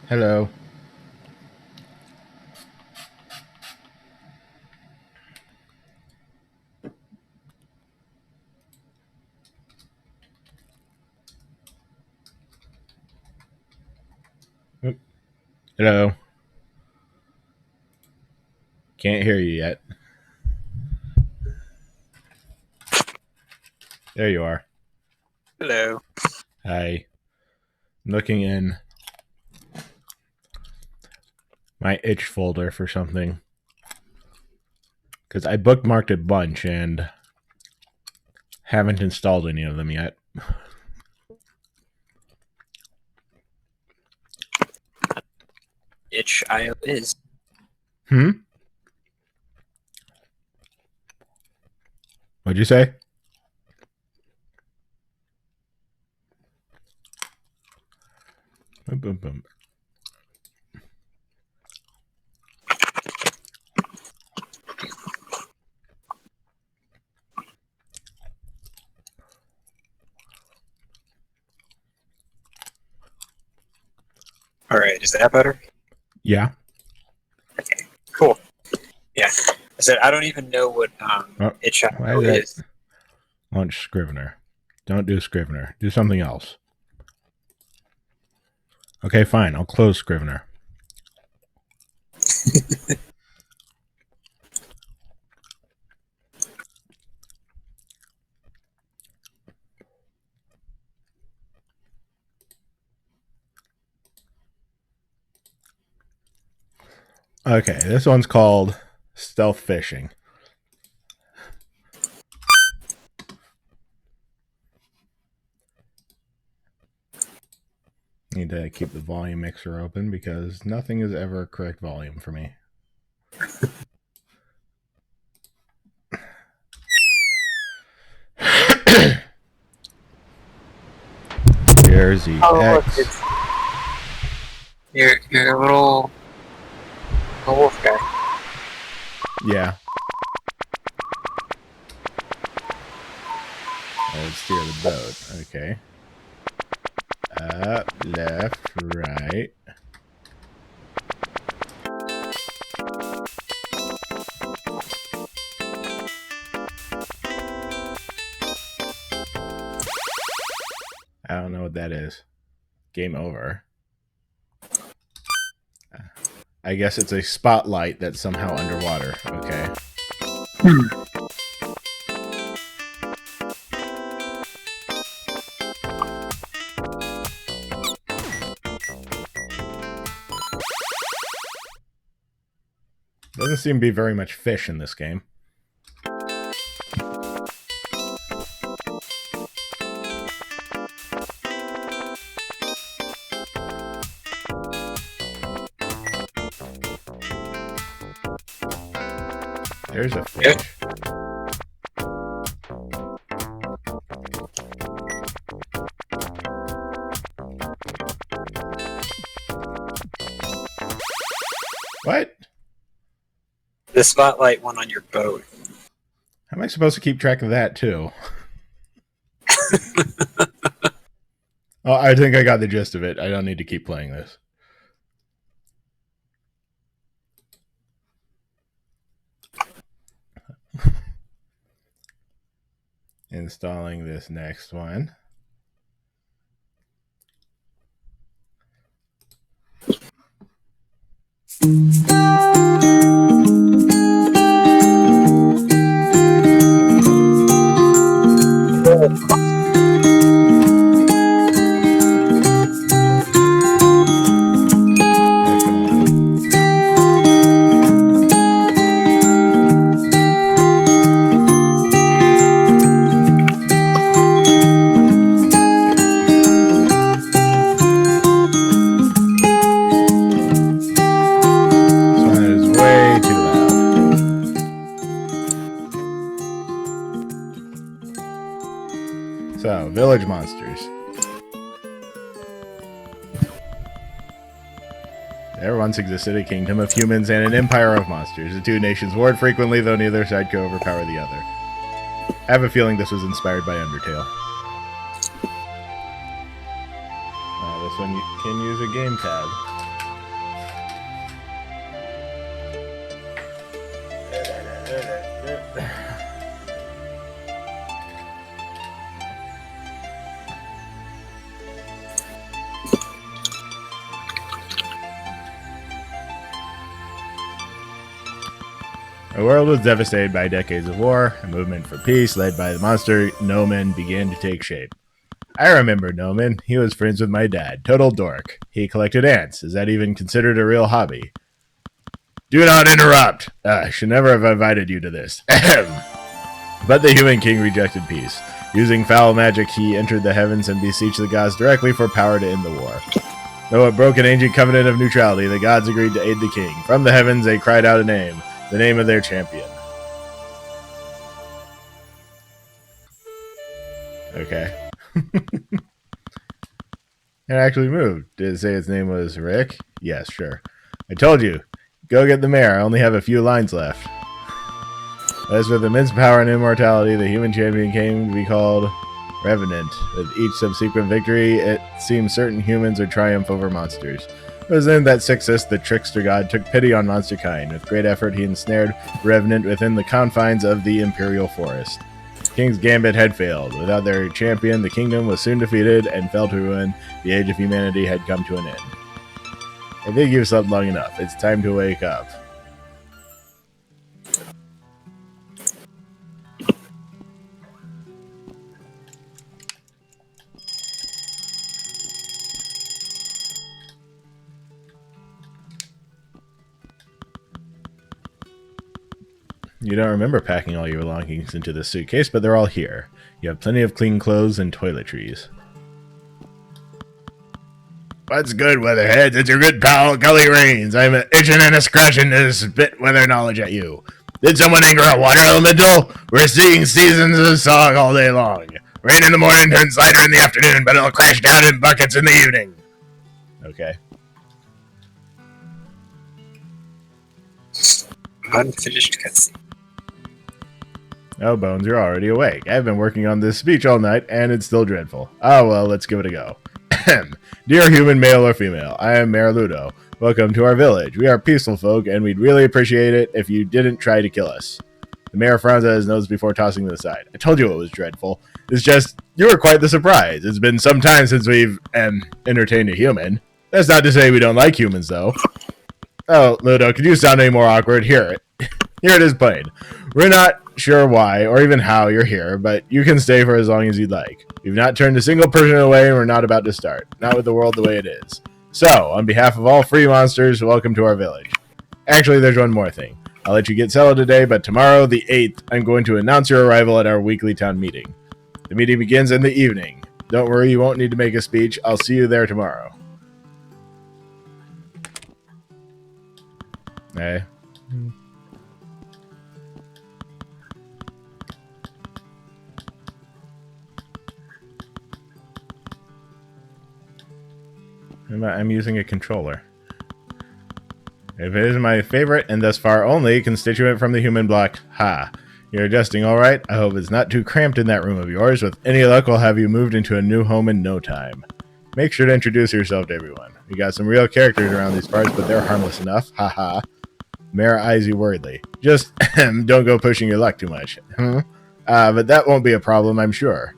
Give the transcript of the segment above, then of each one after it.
Hello. Oop. Hello. Can't hear you yet. There you are. Hello. Hi. I'm looking in my itch folder for something because I bookmarked a bunch and haven't installed any of them yet. Itch.io is. Hmm? What'd you say? Boom, boom, boom. All right, is that better? Yeah. Okay, cool. Yeah, I said I don't even know what Oh, why itch.io is that? is. Launch Scrivener. Don't do Scrivener. Do something else. Okay, fine. I'll close Scrivener. Okay, this one's called Stealth Fishing. Need to keep the volume mixer open because nothing is ever correct volume for me. Jersey Oh, X. look, you're a little wolf guy. Yeah. Let's steer the boat. Okay. Up, left, right. I don't know what that is. Game over. I guess it's a spotlight that's somehow underwater. Okay. Doesn't seem to be very much fish in this game. There's a fish. What? The spotlight one on your boat. How am I supposed to keep track of that too? Oh, I think I got the gist of it. I don't need to keep playing this. Installing this next one. So, village monsters. There once existed a kingdom of humans and an empire of monsters. The two nations warred frequently, though neither side could overpower the other. I have a feeling this was inspired by Undertale. This one you can use a game pad. The world was devastated by decades of war. A movement for peace, led by the monster Noman, began to take shape. I remember Noman. He was friends with my dad. Total dork. He collected ants. Is that even considered a real hobby? Do not interrupt! I should never have invited you to this. But the human king rejected peace. Using foul magic, he entered the heavens and beseeched the gods directly for power to end the war. Though it broke an ancient covenant of neutrality, the gods agreed to aid the king. From the heavens, they cried out a name, the name of their champion. Okay. It actually moved. Did it say its name was Rick? Yes, sure. I told you. Go get the mayor. I only have a few lines left. As with immense power and immortality, the human champion came to be called Revenant. With each subsequent victory, it seems certain humans would triumph over monsters. It was then that Sixus, the trickster god, took pity on monster kind. With great effort, he ensnared Revenant within the confines of the Imperial Forest. King's Gambit had failed. Without their champion, the kingdom was soon defeated and fell to ruin. The age of humanity had come to an end. I think you've slept long enough. It's time to wake up. You don't remember packing all your belongings into this suitcase, but they're all here. You have plenty of clean clothes and toiletries. What's good, Weatherheads? It's your good pal, Gully Rains. I'm itching and scratching to spit weather knowledge at you. Did someone anchor a water elemental? We're seeing seasons of song all day long. Rain in the morning turns lighter in the afternoon, but it'll crash down in buckets in the evening. Okay. Unfinished cutscene. Oh, Bones, you're already awake. I've been working on this speech all night, and it's still dreadful. Oh, well, let's give it a go. Dear human, male or female, I am Mayor Ludo. Welcome to our village. We are peaceful folk, and we'd really appreciate it if you didn't try to kill us. The mayor frowns at his nose before tossing it aside. I told you it was dreadful. It's just, you were quite the surprise. It's been some time since we've, entertained a human. That's not to say we don't like humans, though. Oh, Ludo, could you sound any more awkward? Here it is plain. We're not sure why or even how you're here, but you can stay for as long as you'd like. We've not turned a single person away, and we're not about to start. Not with the world the way it is. So, on behalf of all free monsters, welcome to our village. Actually, there's one more thing. I'll let you get settled today, but tomorrow, the 8th, I'm going to announce your arrival at our weekly town meeting. The meeting begins in the evening. Don't worry, you won't need to make a speech. I'll see you there tomorrow. Hey. I'm using a controller. If it is my favorite and thus far only constituent from the human block, ha. You're adjusting all right? I hope it's not too cramped in that room of yours. With any luck, we'll have you moved into a new home in no time. Make sure to introduce yourself to everyone. We got some real characters around these parts, but they're harmless enough. Ha ha. Mayor eyes you worriedly. Just don't go pushing your luck too much. But that won't be a problem, I'm sure.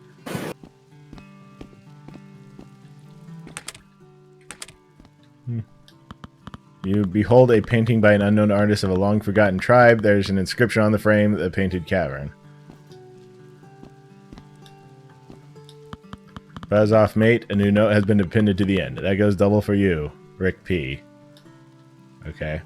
You behold a painting by an unknown artist of a long-forgotten tribe. There's an inscription on the frame, the painted cavern. Buzz off, mate. A new note has been appended to the end. That goes double for you, Rick P. Okay.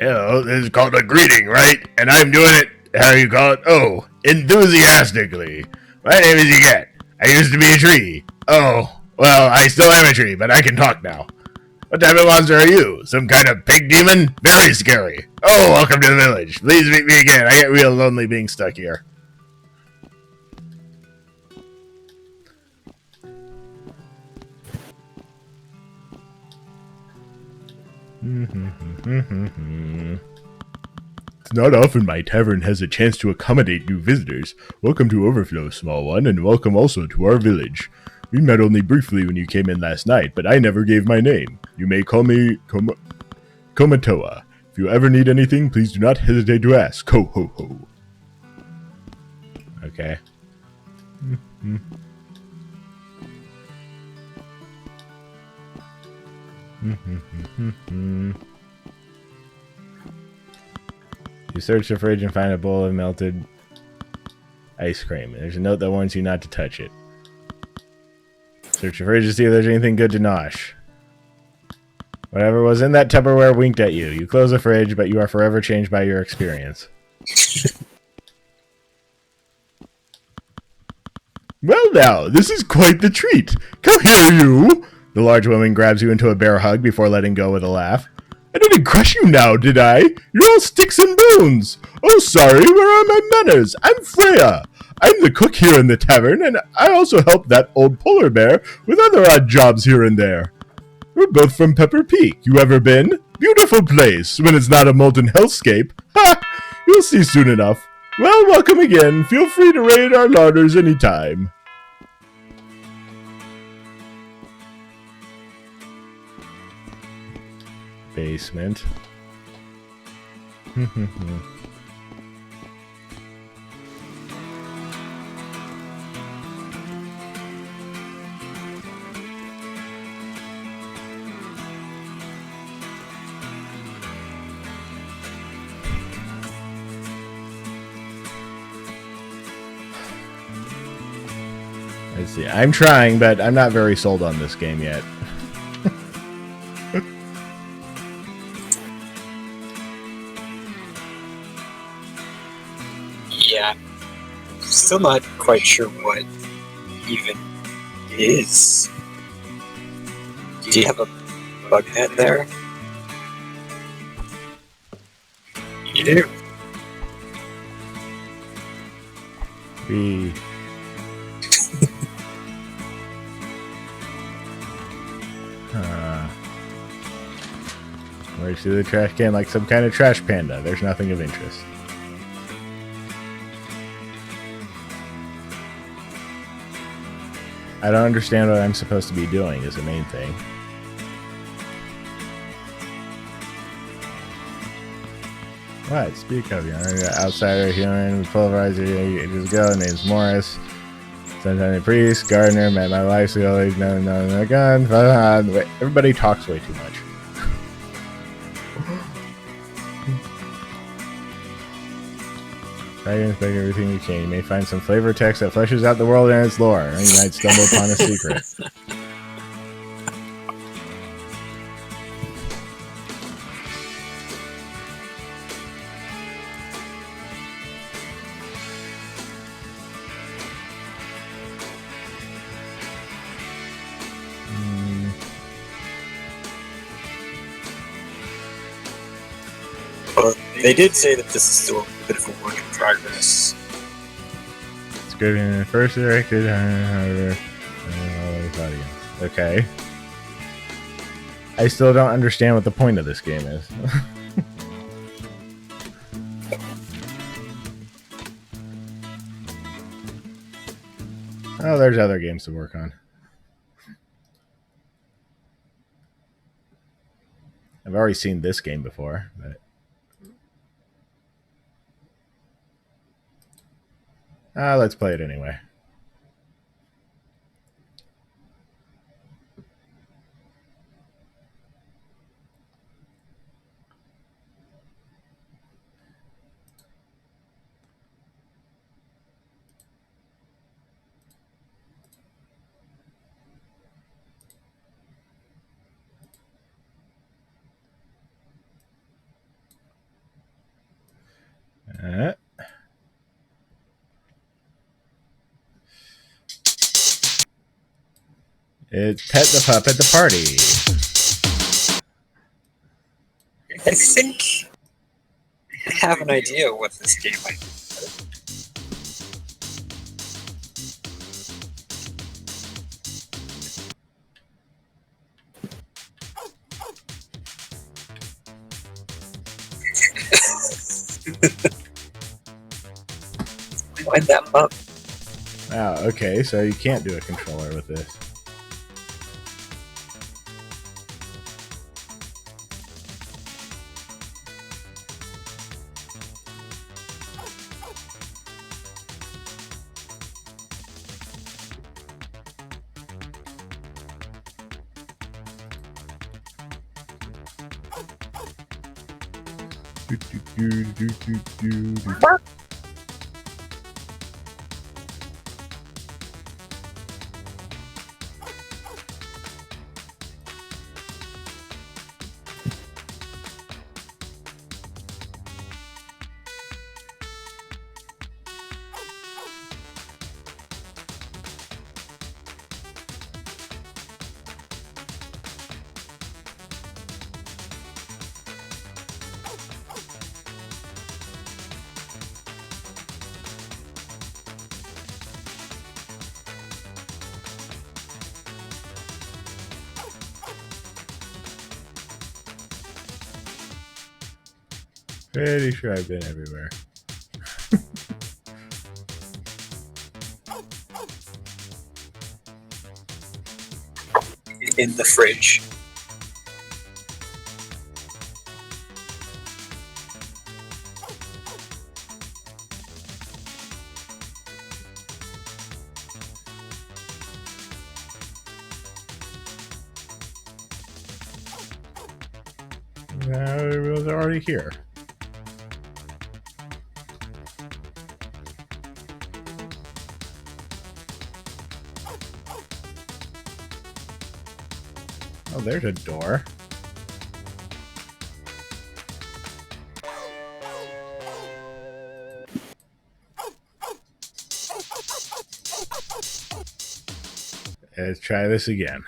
Hello, this is called a greeting, right? And I'm doing it, how you call it? Oh, enthusiastically. My name is Yiget. I used to be a tree. Oh, well, I still am a tree, but I can talk now. What type of monster are you? Some kind of pig demon? Very scary. Oh, welcome to the village. Please meet me again. I get real lonely being stuck here. It's not often my tavern has a chance to accommodate new visitors. Welcome to Overflow, small one, and welcome also to our village. We met only briefly when you came in last night, but I never gave my name. You may call me Komatoa. If you ever need anything, please do not hesitate to ask. Ho, ho, ho. Okay. You search the fridge and find a bowl of melted ice cream. There's a note that warns you not to touch it. Search the fridge to see if there's anything good to nosh. Whatever was in that Tupperware winked at you. You close the fridge, but you are forever changed by your experience. Well now, this is quite the treat. Come here, you! The large woman grabs you into a bear hug before letting go with a laugh. I didn't crush you now, did I? You're all sticks and bones. Oh, sorry, where are my manners? I'm Freya. I'm the cook here in the tavern, and I also help that old polar bear with other odd jobs here and there. We're both from Pepper Peak. You ever been? Beautiful place, when it's not a molten hellscape. Ha! You'll see soon enough. Well, welcome again. Feel free to raid our larders anytime. Basement. Let's see. I'm trying, but I'm not very sold on this game yet. Yeah. Still not quite sure what even is. Do you have a bug net there? You do. Where's the trash can like some kind of trash panda? There's nothing of interest. I don't understand what I'm supposed to be doing is the main thing. What? Speak of you. Outsider, human, pulverizer, you just go. Name's Morris. Sometimes a priest, gardener, met my life ago. No gun. Wait, everybody talks way too much. Try to inspect everything you can. You may find some flavor text that fleshes out the world and its lore, or you might stumble upon a secret. Well, they did say that this is still a bit of a work in progress. It's good in the first directed. Okay. I still don't understand what the point of this game is. Oh, there's other games to work on. I've already seen this game before, but let's play it anyway. It's Pet the Pup at the party. I think I have an idea what this game might be. Wind that up. Oh, okay, so you can't do a controller with this. Pretty sure I've been everywhere. In the fridge. It was already here. Oh, there's a door. Let's try this again.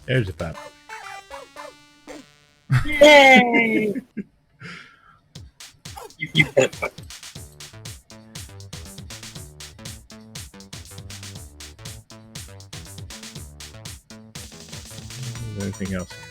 There's a pup. Yay! you pet pup. Is there anything else here?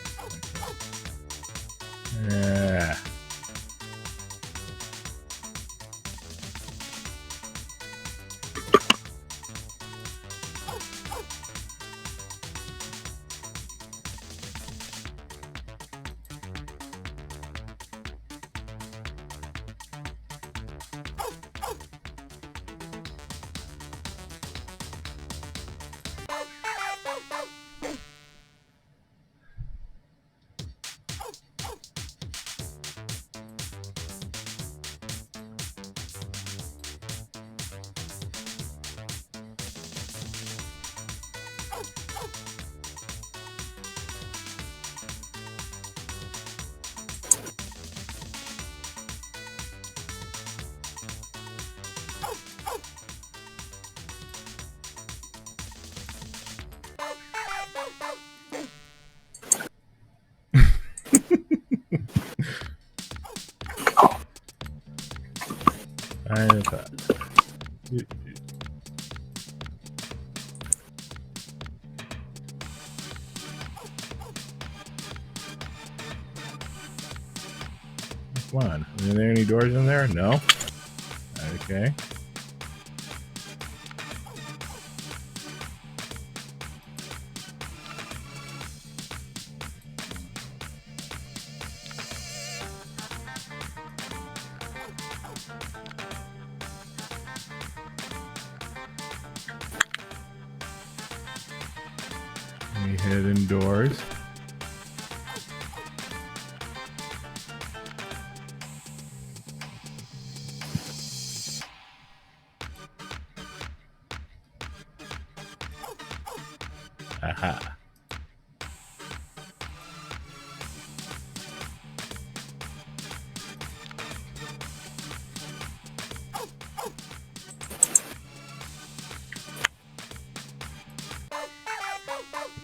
Find a pup. Come on. Are there any doors in there? No? Okay. Any hidden doors? Aha.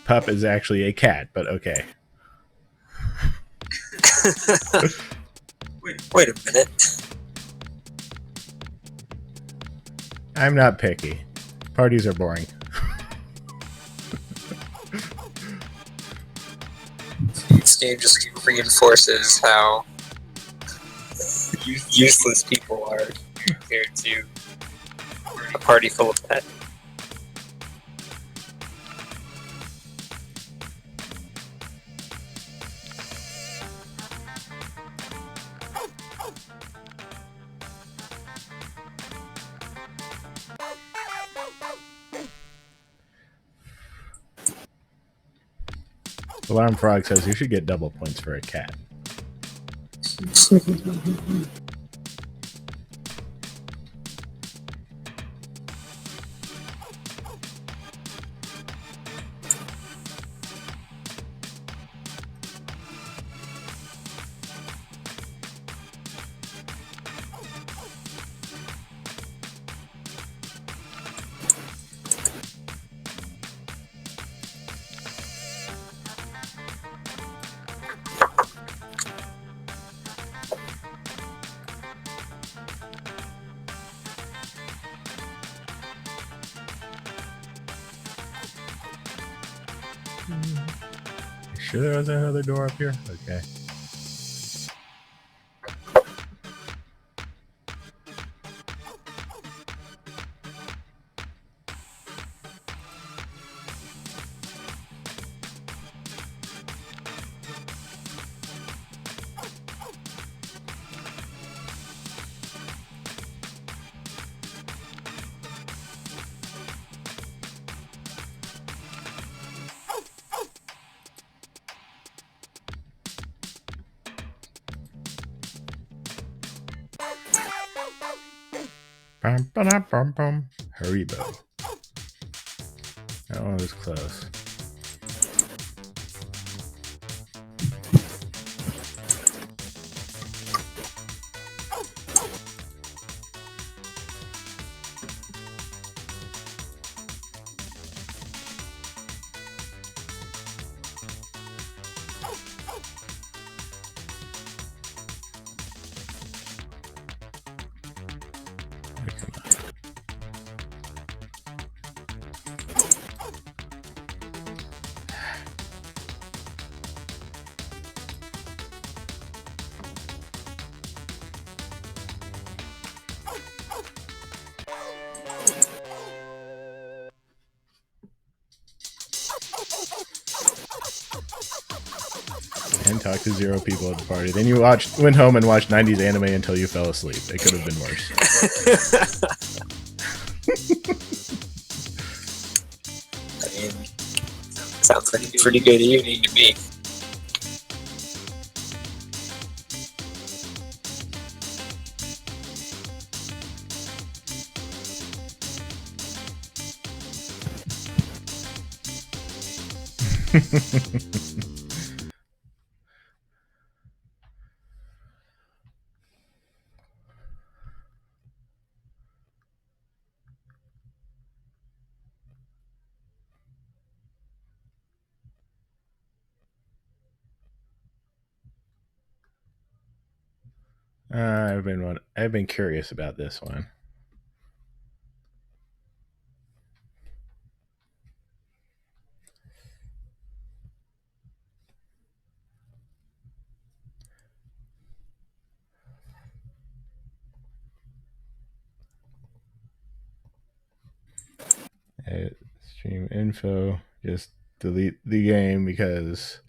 Pup is actually a cat, but okay. Wait a minute. I'm not picky. Parties are boring. this game just reinforces how useless people are compared to a party full of pets. Alarm Frog says you should get double points for a cat. Sure there was another door up here? Okay. Haribo. That one was close. And talk to 0 people at the party. Then you went home and watched 90s anime until you fell asleep. It could have been worse. I mean, sounds like a pretty good evening to me. I've been curious about this one. Stream info, just delete the game because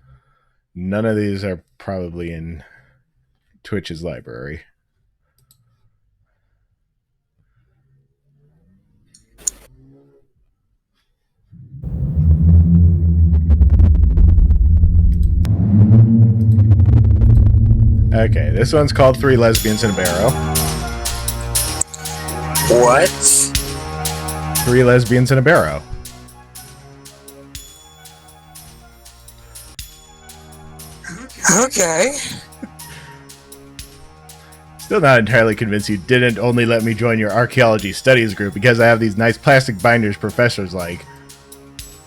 none of these are probably in Twitch's library. Okay, this one's called 3 Lesbians in a Barrow. What? 3 Lesbians in a Barrow. Okay. Still not entirely convinced you didn't only let me join your archaeology studies group because I have these nice plastic binders professors like.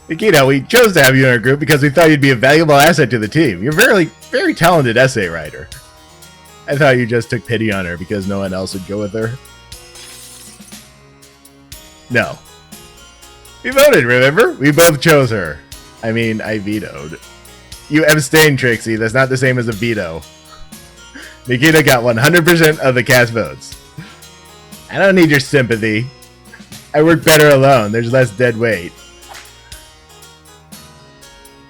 Nikita, we chose to have you in our group because we thought you'd be a valuable asset to the team. You're a very talented essay writer. I thought you just took pity on her because no one else would go with her. No. We voted, remember? We both chose her. I mean, I vetoed. You abstained, Trixie. That's not the same as a veto. Nikita got 100% of the cast votes. I don't need your sympathy. I work better alone. There's less dead weight.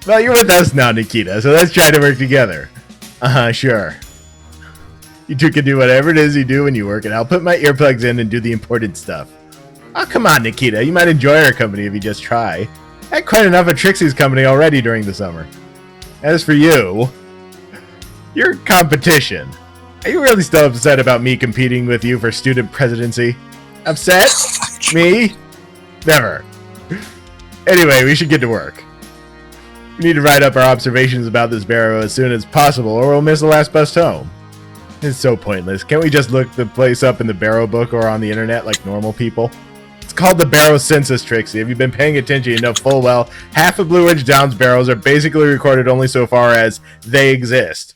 Well, you're with us now, Nikita, so let's try to work together. Sure. You two can do whatever it is you do when you work, and I'll put my earplugs in and do the important stuff. Oh, come on, Nikita. You might enjoy our company if you just try. I had quite enough of Trixie's company already during the summer. As for you, your competition. Are you really still upset about me competing with you for student presidency? Upset? Me? Never. Anyway, we should get to work. We need to write up our observations about this Barrow as soon as possible, or we'll miss the last bus home. It's so pointless. Can't we just look the place up in the Barrow book or on the internet like normal people? It's called the Barrow Census, Trixie. If you've been paying attention, you know full well half of Blue Ridge Downs barrows are basically recorded only so far as they exist.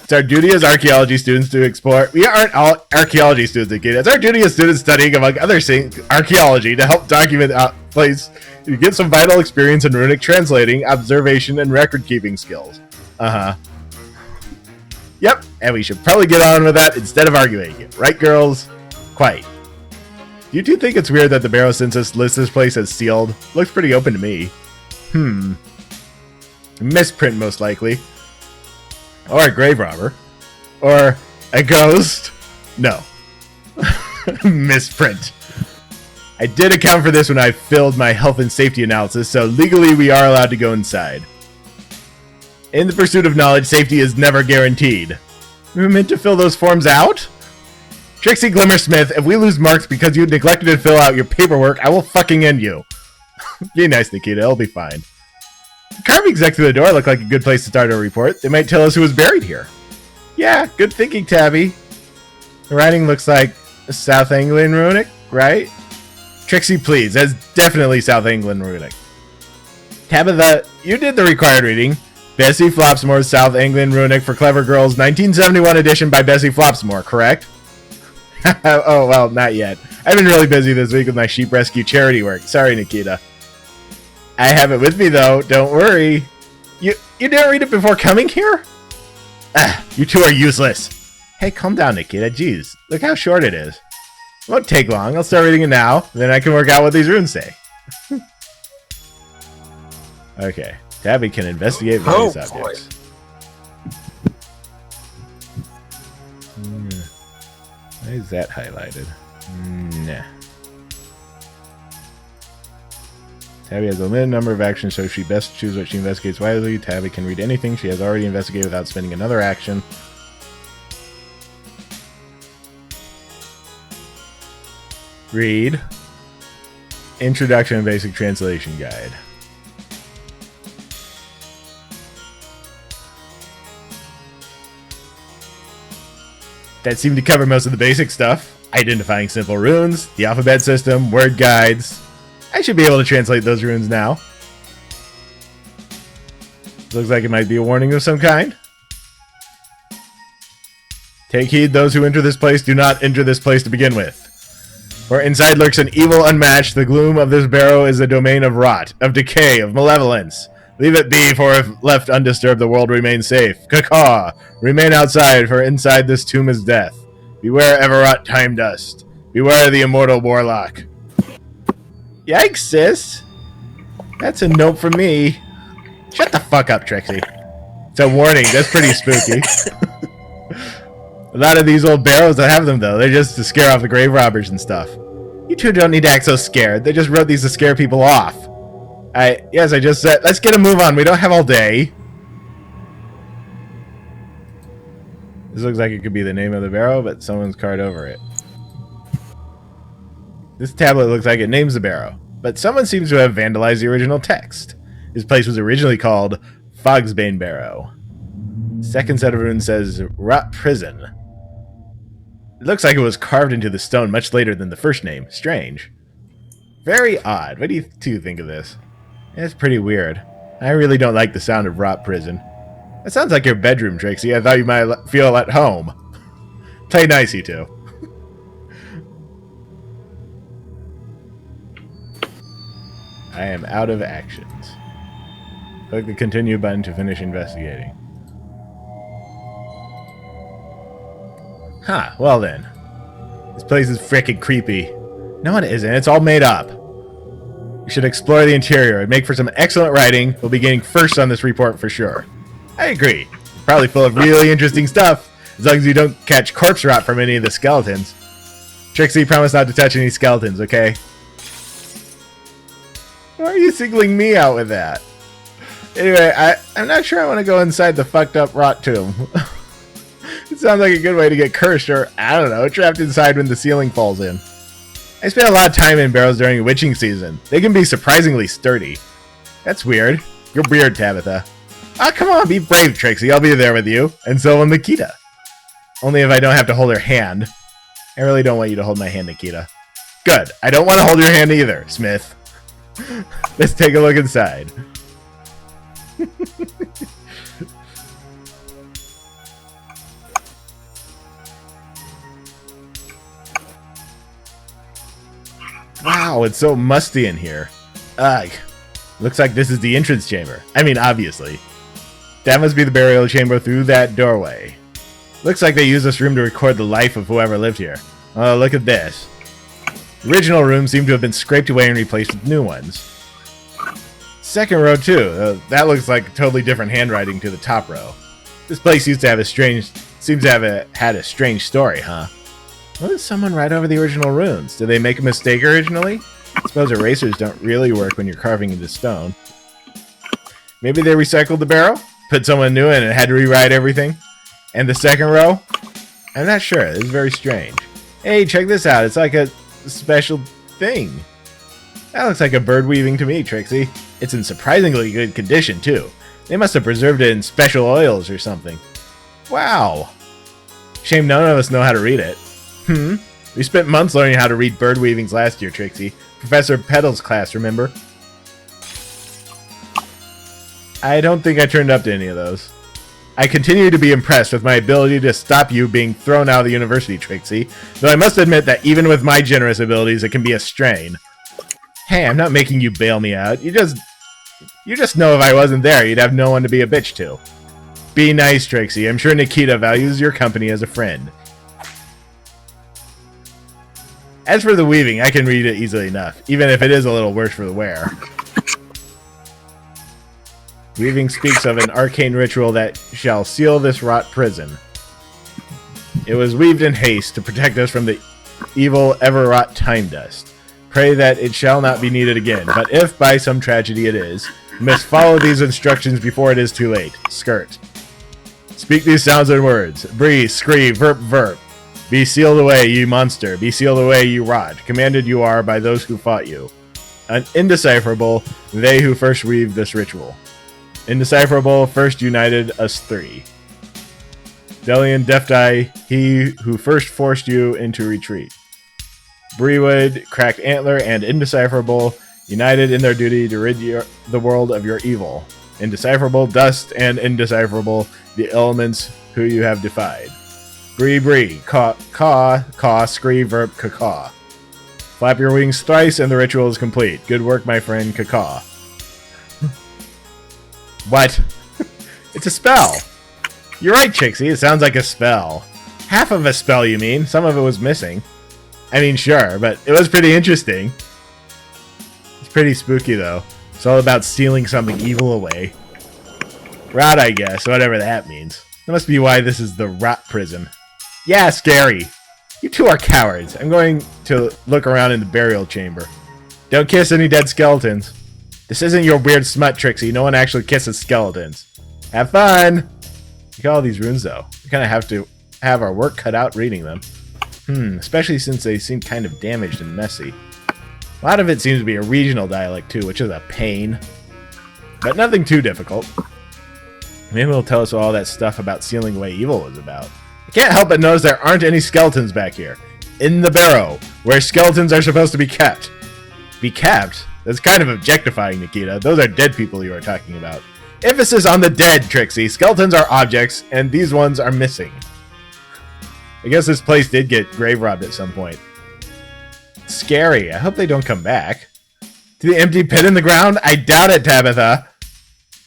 It's our duty as archaeology students to explore. We aren't all archaeology students, again. It's our duty as students studying, among other things, archaeology to help document a place. You get some vital experience in runic translating, observation, and record-keeping skills. Yep, and we should probably get on with that instead of arguing it. Right, girls? Quite. Do you two think it's weird that the Barrow Census lists this place as sealed? Looks pretty open to me. Misprint, most likely. Or a grave robber. Or a ghost. No. Misprint. I did account for this when I filled my health and safety analysis, so legally we are allowed to go inside. In the pursuit of knowledge, safety is never guaranteed. We were meant to fill those forms out? Trixie Glimmersmith, if we lose marks because you neglected to fill out your paperwork, I will fucking end you. Be nice, Nikita. It'll be fine. The carvings next to the door look like a good place to start a report. They might tell us who was buried here. Yeah, good thinking, Tabby. The writing looks like South England runic, right? Trixie, please. That's definitely South England runic. Tabitha, you did the required reading. Bessie Flopsmore's South England runic for Clever Girls 1971 edition by Bessie Flopsmore, correct? Oh, well, not yet. I've been really busy this week with my sheep rescue charity work. Sorry, Nikita. I have it with me, though. Don't worry. You didn't read it before coming here? You two are useless. Hey, calm down, Nikita. Jeez, look how short it is. It won't take long. I'll start reading it now. Then I can work out what these runes say. Okay. Tabby can investigate various objects. Why is that highlighted? Nah. Tabby has a limited number of actions, so she best choose what she investigates wisely. Tabby can read anything she has already investigated without spending another action. Read. Introduction and Basic Translation Guide. That seemed to cover most of the basic stuff. Identifying simple runes, the alphabet system, word guides. I should be able to translate those runes now. Looks like it might be a warning of some kind. Take heed, those who enter this place do not enter this place to begin with. For inside lurks an evil unmatched. The gloom of this barrow is a domain of rot, of decay, of malevolence. Leave it be, for if left undisturbed, the world remains safe. Caw-caw! Remain outside, for inside this tomb is death. Beware Everot time dust. Beware the immortal warlock. Yikes, sis. That's a note from me. Shut the fuck up, Trixie. It's a warning. That's pretty spooky. A lot of these old barrows that have them, though. They're just to scare off the grave robbers and stuff. You two don't need to act so scared. They just wrote these to scare people off. Yes, I just said, let's get a move on. We don't have all day. This looks like it could be the name of the barrow, but someone's carved over it. This tablet looks like it names the barrow, but someone seems to have vandalized the original text. This place was originally called Fogsbane Barrow. Second set of runes says Rot Prison. It looks like it was carved into the stone much later than the first name. Strange. Very odd. What do you two think of this? It's pretty weird. I really don't like the sound of Rot Prison. That sounds like your bedroom, Trixie. I thought you might feel at home. Play nice, you two. I am out of actions. Click the continue button to finish investigating. Huh, well then. This place is frickin' creepy. No, it isn't. It's all made up. You should explore the interior. It'd make for some excellent writing. We'll be getting first on this report for sure. I agree. Probably full of really interesting stuff, as long as you don't catch corpse rot from any of the skeletons. Trixie, promise not to touch any skeletons, okay? Why are you singling me out with that? Anyway, I'm not sure I want to go inside the fucked up rot tomb. It sounds like a good way to get cursed, or, I don't know, trapped inside when the ceiling falls in. I spent a lot of time in barrows during witching season. They can be surprisingly sturdy. That's weird. You're weird, Tabitha. Ah, come on, be brave, Trixie. I'll be there with you. And so will Nikita. Only if I don't have to hold her hand. I really don't want you to hold my hand, Nikita. Good. I don't want to hold your hand either, Smith. Let's take a look inside. Wow, it's so musty in here. Ugh. Looks like this is the entrance chamber. I mean, obviously. That must be the burial chamber through that doorway. Looks like they used this room to record the life of whoever lived here. Oh, look at this. The original rooms seem to have been scraped away and replaced with new ones. Second row, too. That looks like totally different handwriting to the top row. This place seems to have had a strange story, huh? What is someone write over the original runes? Did they make a mistake originally? I suppose erasers don't really work when you're carving into stone. Maybe they recycled the barrow? Put someone new in and had to rewrite everything? And the second row? I'm not sure. This is very strange. Hey, check this out. It's like a special thing. That looks like a bird weaving to me, Trixie. It's in surprisingly good condition, too. They must have preserved it in special oils or something. Wow. Shame none of us know how to read it. We spent months learning how to read bird weavings last year, Trixie. Professor Petal's class, remember? I don't think I turned up to any of those. I continue to be impressed with my ability to stop you being thrown out of the university, Trixie. Though I must admit that even with my generous abilities, it can be a strain. Hey, I'm not making you bail me out. You just know if I wasn't there, you'd have no one to be a bitch to. Be nice, Trixie. I'm sure Nikita values your company as a friend. As for the weaving, I can read it easily enough, even if it is a little worse for the wearer. Weaving speaks of an arcane ritual that shall seal this rot prison. It was weaved in haste to protect us from the evil ever-wrought time dust. Pray that it shall not be needed again, but if by some tragedy it is, you must follow these instructions before it is too late. Skirt. Speak these sounds and words. Breathe, scream, verp, verp. Be sealed away, you monster. Be sealed away, you rot. Commanded you are by those who fought you. Indecipherable, they who first weaved this ritual. Indecipherable, first united us three. Delian Defteye, he who first forced you into retreat. Breewood, Cracked Antler, and Indecipherable, united in their duty to rid the world of your evil. Indecipherable, Dust, and Indecipherable, the elements who you have defied. Bree, bree, caw, caw, caw, scree, verb, caw. Flap your wings thrice and the ritual is complete. Good work, my friend, caw. What? It's a spell. You're right, Trixie. It sounds like a spell. Half of a spell, you mean? Some of it was missing. I mean, sure, but it was pretty interesting. It's pretty spooky, though. It's all about stealing something evil away. Rot, I guess, whatever that means. That must be why this is the rot prison. Yeah, scary. You two are cowards. I'm going to look around in the burial chamber. Don't kiss any dead skeletons. This isn't your weird smut, Trixie. No one actually kisses skeletons. Have fun! Look at all these runes, though. We kind of have to have our work cut out reading them. Especially since they seem kind of damaged and messy. A lot of it seems to be a regional dialect, too, which is a pain. But nothing too difficult. Maybe it'll tell us what all that stuff about sealing away evil was about. I can't help but notice there aren't any skeletons back here. In the barrow, where skeletons are supposed to be kept. Be kept? That's kind of objectifying, Nikita. Those are dead people you are talking about. Emphasis on the dead, Trixie. Skeletons are objects, and these ones are missing. I guess this place did get grave robbed at some point. Scary. I hope they don't come back. To the empty pit in the ground? I doubt it, Tabitha.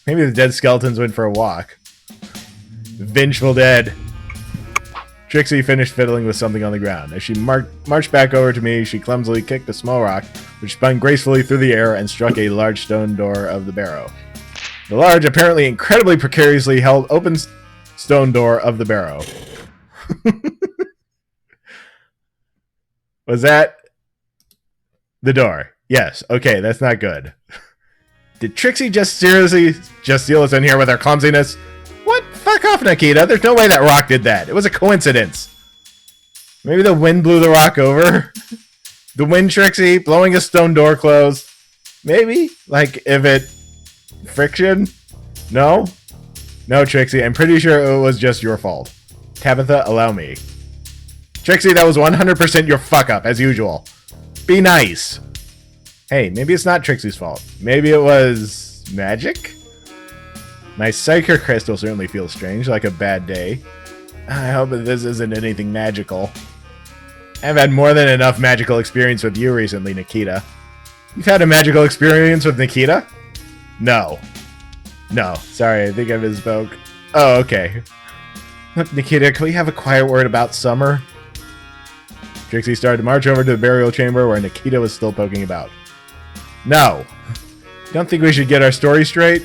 Maybe the dead skeletons went for a walk. Vengeful dead. Trixie finished fiddling with something on the ground. As she marched back over to me, she clumsily kicked a small rock, which spun gracefully through the air and struck a large stone door of the barrow. The large, apparently incredibly precariously held open stone door of the barrow. Was that the door? Yes. Okay, that's not good. Did Trixie just seriously just seal us in here with her clumsiness? What? Fuck off, Nikita. There's no way that rock did that. It was a coincidence. Maybe the wind blew the rock over. The wind, Trixie, blowing a stone door closed. Maybe? Like, if it... friction? No? No, Trixie. I'm pretty sure it was just your fault. Tabitha, allow me. Trixie, that was 100% your fuck-up, as usual. Be nice. Hey, maybe it's not Trixie's fault. Maybe it was... magic? My Psyker Crystal certainly feels strange, like a bad day. I hope that this isn't anything magical. I've had more than enough magical experience with you recently, Nikita. You've had a magical experience with Nikita? No. No, sorry, I think I misspoke. Oh, okay. Look, Nikita, can we have a quiet word about summer? Trixie started to march over to the burial chamber where Nikita was still poking about. No. Don't think we should get our story straight?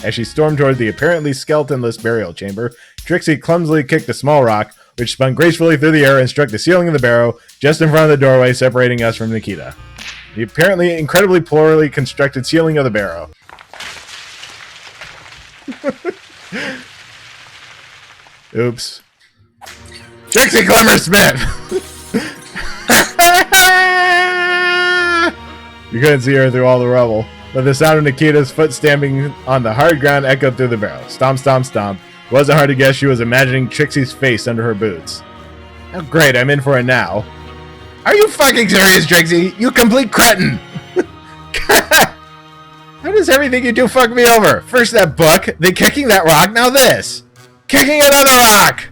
As she stormed toward the apparently skeletonless burial chamber, Trixie clumsily kicked a small rock, which spun gracefully through the air and struck the ceiling of the barrow just in front of the doorway separating us from Nikita. The apparently incredibly poorly constructed ceiling of the barrow. Oops. Trixie Clemmer Smith! You couldn't see her through all the rubble, but the sound of Nikita's foot stamping on the hard ground echoed through the barrow. Stomp, stomp, stomp. It wasn't hard to guess she was imagining Trixie's face under her boots. Oh great, I'm in for it now. Are you fucking serious, Trixie? You complete cretin! How does everything you do fuck me over? First that book, then kicking that rock, now this. Kicking another rock!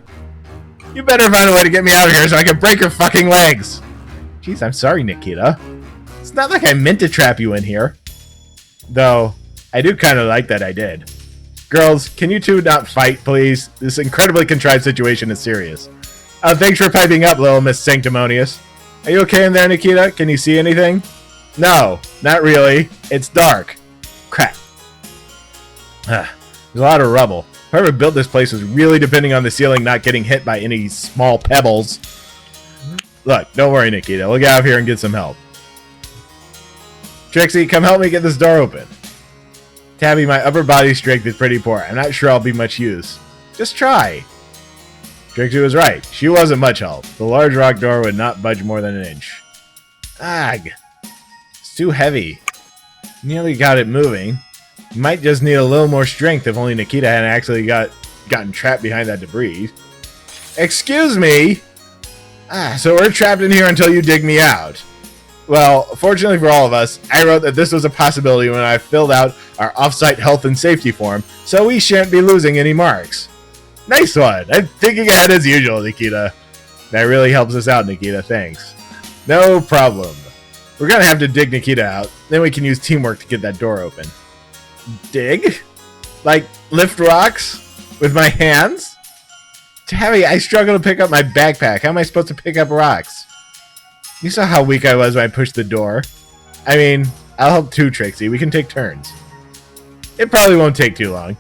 You better find a way to get me out of here so I can break your fucking legs. Jeez, I'm sorry, Nikita. It's not like I meant to trap you in here. Though, I do kind of like that I did. Girls, can you two not fight, please? This incredibly contrived situation is serious. Thanks for piping up, little Miss Sanctimonious. Are you okay in there, Nikita? Can you see anything? No, not really. It's dark. Crap. There's a lot of rubble. Whoever built this place was really depending on the ceiling not getting hit by any small pebbles. Look, don't worry, Nikita. We'll get out of here and get some help. Trixie, come help me get this door open. Tabby, my upper body strength is pretty poor. I'm not sure I'll be much use. Just try. Trixie was right. She wasn't much help. The large rock door would not budge more than an inch. Ugh. It's too heavy. Nearly got it moving. Might just need a little more strength if only Nikita hadn't actually gotten trapped behind that debris. Excuse me? So we're trapped in here until you dig me out. Well, fortunately for all of us, I wrote that this was a possibility when I filled out our off-site health and safety form, so we shan't be losing any marks. Nice one. I'm thinking ahead as usual, Nikita. That really helps us out, Nikita. Thanks. No problem. We're gonna have to dig Nikita out, then we can use teamwork to get that door open. Dig? Like, lift rocks? With my hands? Tabby, I struggle to pick up my backpack. How am I supposed to pick up rocks? You saw how weak I was when I pushed the door. I mean, I'll help too, Trixie. We can take turns. It probably won't take too long.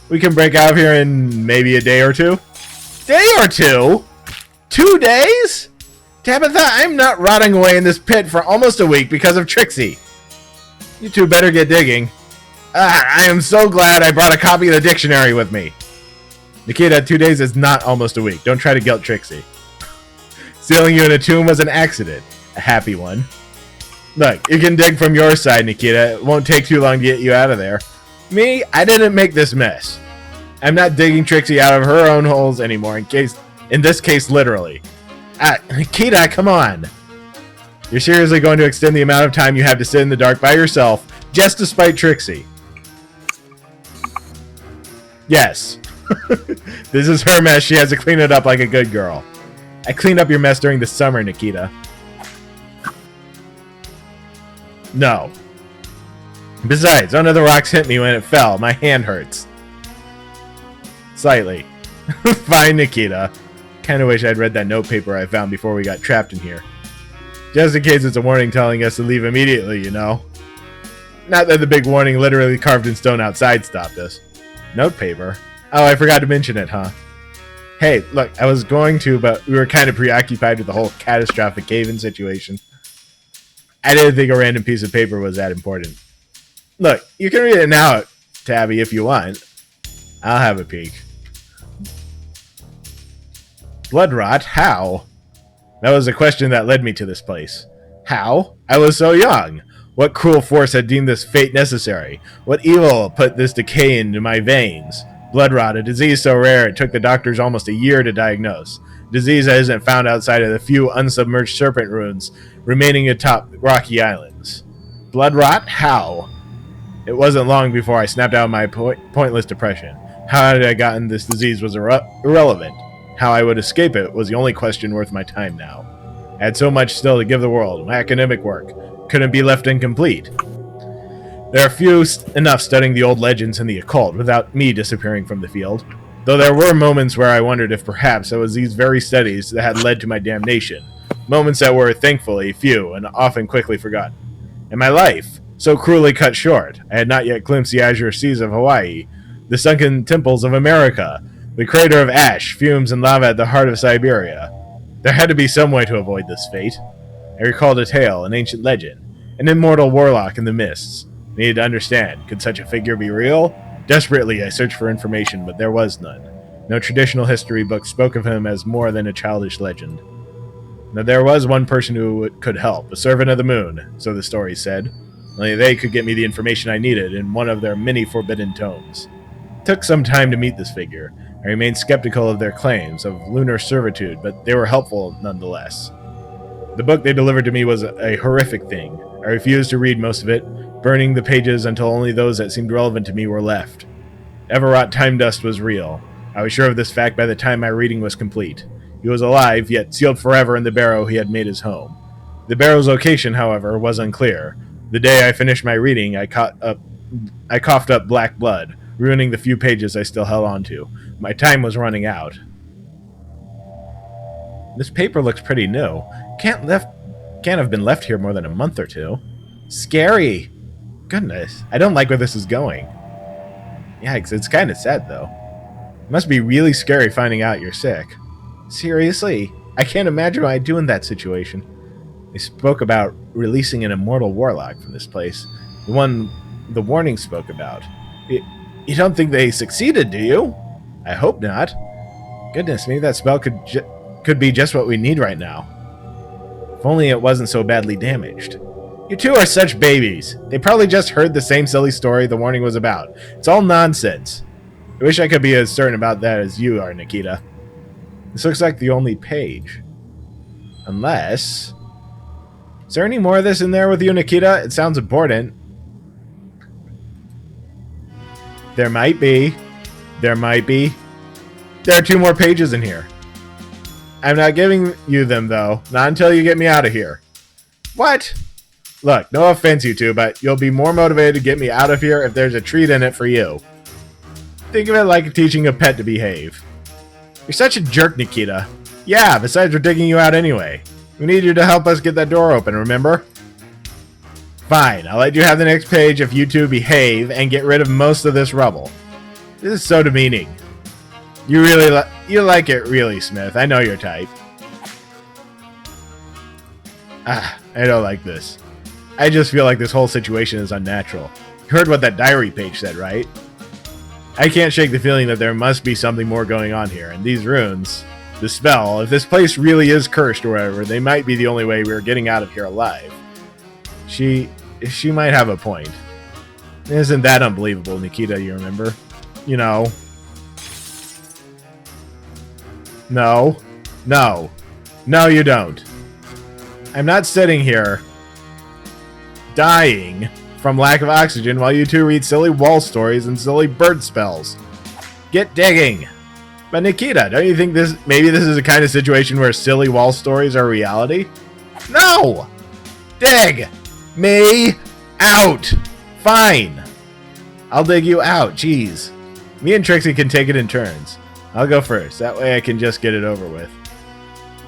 We can break out of here in maybe a day or two. Day or two? 2 days? Tabitha, I'm not rotting away in this pit for almost a week because of Trixie. You two better get digging. I am so glad I brought a copy of the dictionary with me. Nikita, 2 days is not almost a week. Don't try to guilt Trixie. Sealing you in a tomb was an accident. A happy one. Look, you can dig from your side, Nikita. It won't take too long to get you out of there. Me, I didn't make this mess. I'm not digging Trixie out of her own holes anymore, in this case, literally. Nikita, come on. You're seriously going to extend the amount of time you have to sit in the dark by yourself, just to spite Trixie? Yes. This is her mess. She has to clean it up like a good girl. I cleaned up your mess during the summer, Nikita. No. Besides, one of the rocks hit me when it fell. My hand hurts. Slightly. Fine, Nikita. Kinda wish I'd read that notepaper I found before we got trapped in here. Just in case it's a warning telling us to leave immediately, you know? Not that the big warning literally carved in stone outside stopped us. Notepaper? Oh, I forgot to mention it, huh? Hey, look, I was going to, but we were kind of preoccupied with the whole catastrophic cave-in situation. I didn't think a random piece of paper was that important. Look, you can read it now, Tabby, if you want. I'll have a peek. Blood rot? How? That was the question that led me to this place. How? I was so young. What cruel force had deemed this fate necessary? What evil put this decay into my veins? Blood rot, a disease so rare it took the doctors almost a year to diagnose. A disease that isn't found outside of the few unsubmerged serpent ruins remaining atop rocky islands. Blood rot? How? It wasn't long before I snapped out of my pointless depression. How had I gotten this disease was irrelevant. How I would escape it was the only question worth my time now. I had so much still to give the world. My academic work couldn't be left incomplete. There are few enough studying the old legends and the occult without me disappearing from the field. Though there were moments where I wondered if perhaps it was these very studies that had led to my damnation. Moments that were, thankfully, few and often quickly forgotten. And my life, so cruelly cut short, I had not yet glimpsed the azure seas of Hawaii, the sunken temples of America, the crater of ash, fumes, and lava at the heart of Siberia. There had to be some way to avoid this fate. I recalled a tale, an ancient legend, an immortal warlock in the mists. I needed to understand, could such a figure be real? Desperately, I searched for information, but there was none. No traditional history book spoke of him as more than a childish legend. Now, there was one person who could help, a servant of the moon, so the story said. Only they could get me the information I needed in one of their many forbidden tomes. It took some time to meet this figure. I remained skeptical of their claims of lunar servitude, but they were helpful nonetheless. The book they delivered to me was a horrific thing. I refused to read most of it, burning the pages until only those that seemed relevant to me were left. Everwrought time dust was real. I was sure of this fact by the time my reading was complete. He was alive, yet sealed forever in the Barrow he had made his home. The Barrow's location, however, was unclear. The day I finished my reading, I coughed up black blood, ruining the few pages I still held on to. My time was running out. This paper looks pretty new. Can't have been left here more than a month or two. Scary! Goodness, I don't like where this is going. Yikes, it's kind of sad though. It must be really scary finding out you're sick. Seriously, I can't imagine what I'd do in that situation. They spoke about releasing an immortal warlock from this place. The one the warning spoke about. You don't think they succeeded, do you? I hope not. Goodness, maybe that spell could be just what we need right now. If only it wasn't so badly damaged. You two are such babies. They probably just heard the same silly story the warning was about. It's all nonsense. I wish I could be as certain about that as you are, Nikita. This looks like the only page. Unless... Is there any more of this in there with you, Nikita? It sounds important. There might be. There might be. There are 2 more pages in here. I'm not giving you them, though. Not until you get me out of here. What? Look, no offense, you two, but you'll be more motivated to get me out of here if there's a treat in it for you. Think of it like teaching a pet to behave. You're such a jerk, Nikita. Yeah, besides we're digging you out anyway. We need you to help us get that door open, remember? Fine, I'll let you have the next page if you two behave and get rid of most of this rubble. This is so demeaning. You really you like it, really, Smith. I know your type. I don't like this. I just feel like this whole situation is unnatural. You heard what that diary page said, right? I can't shake the feeling that there must be something more going on here, and these runes, the spell, if this place really is cursed or whatever, they might be the only way we're getting out of here alive. She might have a point. Isn't that unbelievable, Nikita, you remember? You know. No. No. No, you don't. I'm not sitting here dying from lack of oxygen while you two read silly wall stories and silly bird spells. Get digging! But Nikita, don't you think maybe this is a kind of situation where silly wall stories are reality? No! Dig! Me out! Fine! I'll dig you out, jeez. Me and Trixie can take it in turns. I'll go first, that way I can just get it over with.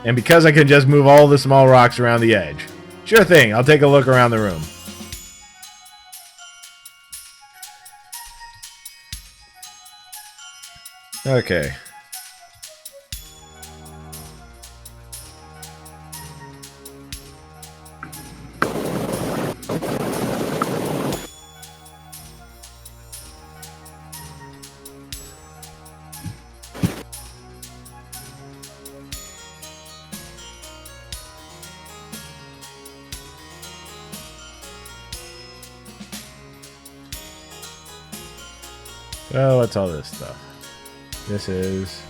And because I can just move all the small rocks around the edge. Sure thing, I'll take a look around the room. Okay. So what's all this stuff? This is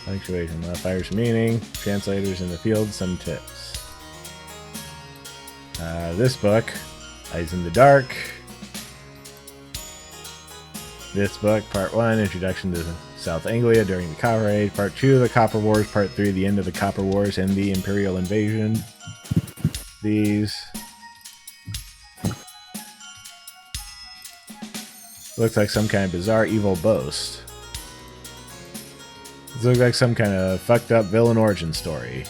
punctuation, modifiers, meaning, translators in the field, some tips. This book, Eyes in the Dark. This book, Part 1, Introduction to South Anglia during the Copper Age. Part 2, The Copper Wars. Part 3, The End of the Copper Wars and the Imperial Invasion. These. Looks like some kind of bizarre evil boast. This looks like some kind of fucked up villain origin story.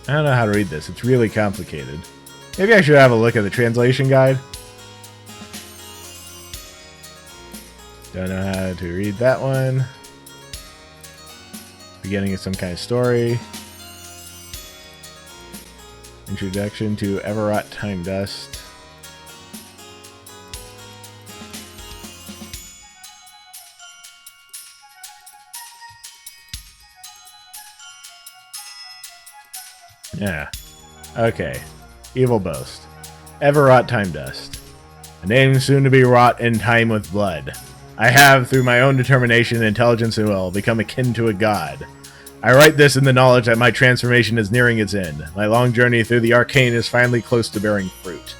I don't know how to read this. It's really complicated. Maybe I should have a look at the translation guide. Don't know how to read that one. Beginning of some kind of story. Introduction to Everwrought Time Dust. Yeah. Okay. Evil Boast. Everwrought Time Dust. A name soon to be wrought in time with blood. I have, through my own determination, intelligence, and will, become akin to a god. I write this in the knowledge that my transformation is nearing its end. My long journey through the arcane is finally close to bearing fruit.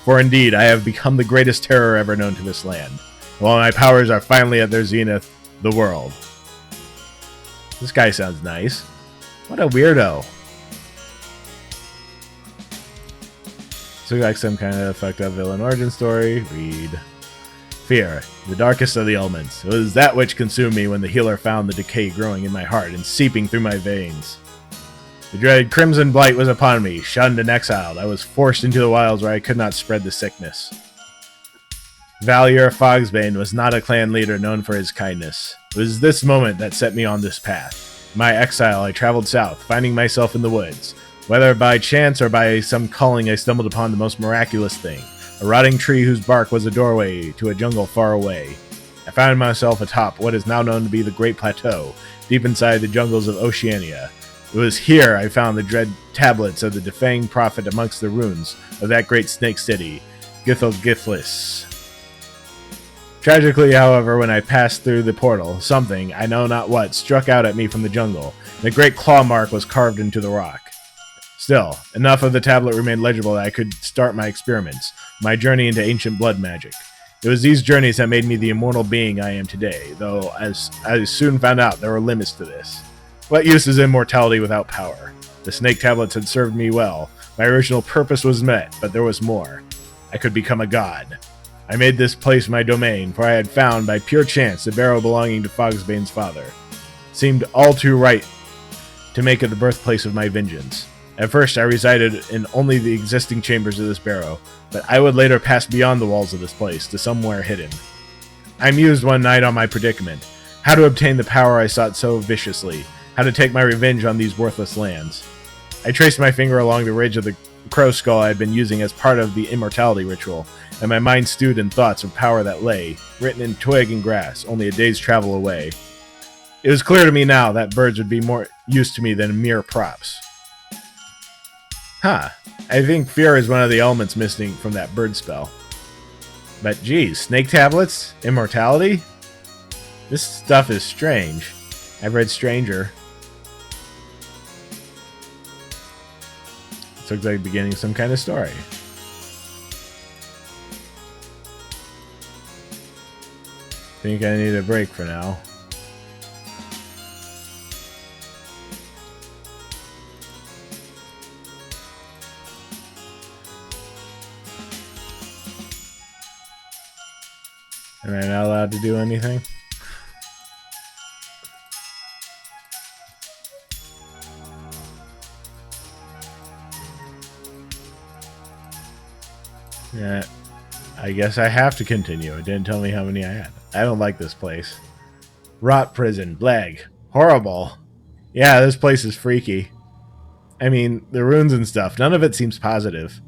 For indeed, I have become the greatest terror ever known to this land. While my powers are finally at their zenith, the world. This guy sounds nice. What a weirdo. This looks like some kind of fucked up villain origin story. Read. Fear, the darkest of the elements. It was that which consumed me when the healer found the decay growing in my heart and seeping through my veins. The dread crimson blight was upon me, shunned and exiled. I was forced into the wilds where I could not spread the sickness. Valier Fogsbane was not a clan leader known for his kindness. It was this moment that set me on this path. In my exile, I traveled south, finding myself in the woods. Whether by chance or by some calling, I stumbled upon the most miraculous thing. A rotting tree whose bark was a doorway to a jungle far away. I found myself atop what is now known to be the Great Plateau, deep inside the jungles of Oceania. It was here I found the dread tablets of the defying prophet amongst the ruins of that great snake city, Githogithlis. Tragically, however, when I passed through the portal, something, I know not what, struck out at me from the jungle. The great claw mark was carved into the rock. Still, enough of the tablet remained legible that I could start my experiments, my journey into ancient blood magic. It was these journeys that made me the immortal being I am today, though as I soon found out there were limits to this. What use is immortality without power? The snake tablets had served me well. My original purpose was met, but there was more. I could become a god. I made this place my domain, for I had found, by pure chance, the Barrow belonging to Fogsbane's father. It seemed all too right to make it the birthplace of my vengeance. At first, I resided in only the existing chambers of this Barrow, but I would later pass beyond the walls of this place, to somewhere hidden. I mused one night on my predicament, how to obtain the power I sought so viciously, how to take my revenge on these worthless lands. I traced my finger along the ridge of the crow skull I had been using as part of the immortality ritual, and my mind stewed in thoughts of power that lay, written in twig and grass, only a day's travel away. It was clear to me now that birds would be more use to me than mere props. Huh. I think fear is one of the elements missing from that bird spell. But geez, snake tablets? Immortality? This stuff is strange. I've read Stranger. This looks like the beginning of some kind of story. Think I need a break for now. Am I not allowed to do anything? Yeah, I guess I have to continue. It didn't tell me how many I had. I don't like this place. Rot prison, blag. Horrible. Yeah, this place is freaky. I mean, the ruins and stuff, none of it seems positive.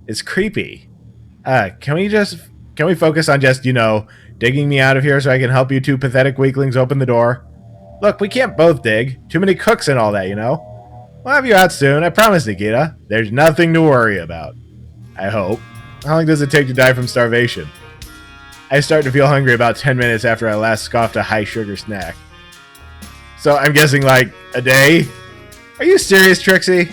It's creepy. Can we focus on just, digging me out of here so I can help you two pathetic weaklings open the door? Look, we can't both dig. Too many cooks and all that, We'll have you out soon, I promise, Nikita. There's nothing to worry about. I hope. How long does it take to die from starvation? I start to feel hungry about 10 minutes after I last scoffed a high-sugar snack. So I'm guessing, like, a day? Are you serious, Trixie?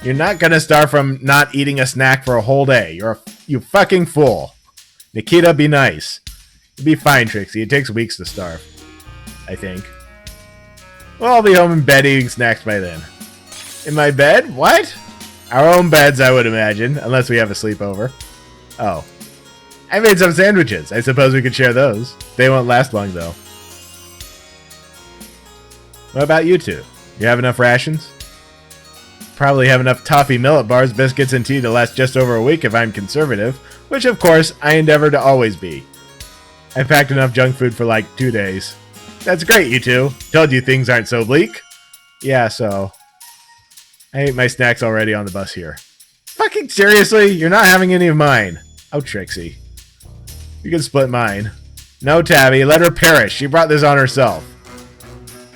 You're not gonna starve from not eating a snack for a whole day. You fucking fool. Nikita, be nice. You'll be fine, Trixie. It takes weeks to starve. I think. Well, I'll be home in bed eating snacks by then. In my bed? What? Our own beds, I would imagine, unless we have a sleepover. Oh. I made some sandwiches. I suppose we could share those. They won't last long, though. What about you two? You have enough rations? Probably have enough toffee millet bars, biscuits, and tea to last just over a week if I'm conservative, which, of course, I endeavor to always be. I packed enough junk food for like 2 days. That's great, you two. Told you things aren't so bleak. Yeah, so... I ate my snacks already on the bus here. Fucking seriously? You're not having any of mine. Oh, Trixie. You can split mine. No, Tabby, let her perish. She brought this on herself.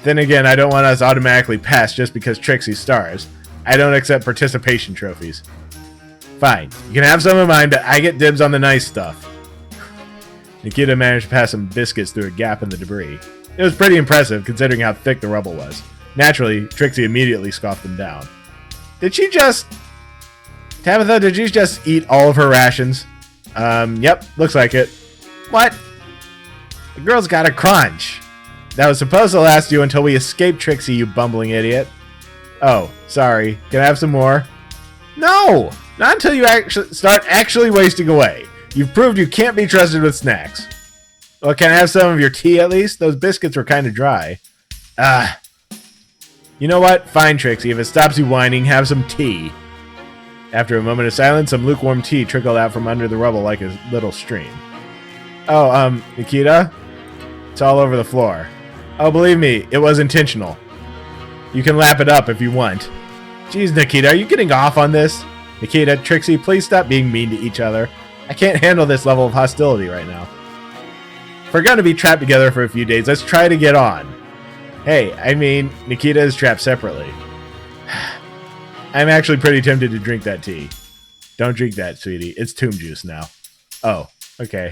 Then again, I don't want us automatically pass just because Trixie stars. I don't accept participation trophies. Fine. You can have some of mine, but I get dibs on the nice stuff. Nikita managed to pass some biscuits through a gap in the debris. It was pretty impressive, considering how thick the rubble was. Naturally, Trixie immediately scoffed them down. Did she just... Tabitha, did you just eat all of her rations? Yep, looks like it. What? The girl's got a crunch. That was supposed to last you until we escaped Trixie, you bumbling idiot. Oh, sorry. Can I have some more? No! Not until you start actually wasting away. You've proved you can't be trusted with snacks. Well, can I have some of your tea at least? Those biscuits were kind of dry. You know what? Fine, Trixie. If it stops you whining, have some tea. After a moment of silence, some lukewarm tea trickled out from under the rubble like a little stream. Oh, Nikita? It's all over the floor. Oh, believe me, it was intentional. You can lap it up if you want. Jeez, Nikita, are you getting off on this? Nikita, Trixie, please stop being mean to each other. I can't handle this level of hostility right now. If we're going to be trapped together for a few days, let's try to get on. Hey, I mean, Nikita is trapped separately. I'm actually pretty tempted to drink that tea. Don't drink that, sweetie. It's tomb juice now. Oh, okay.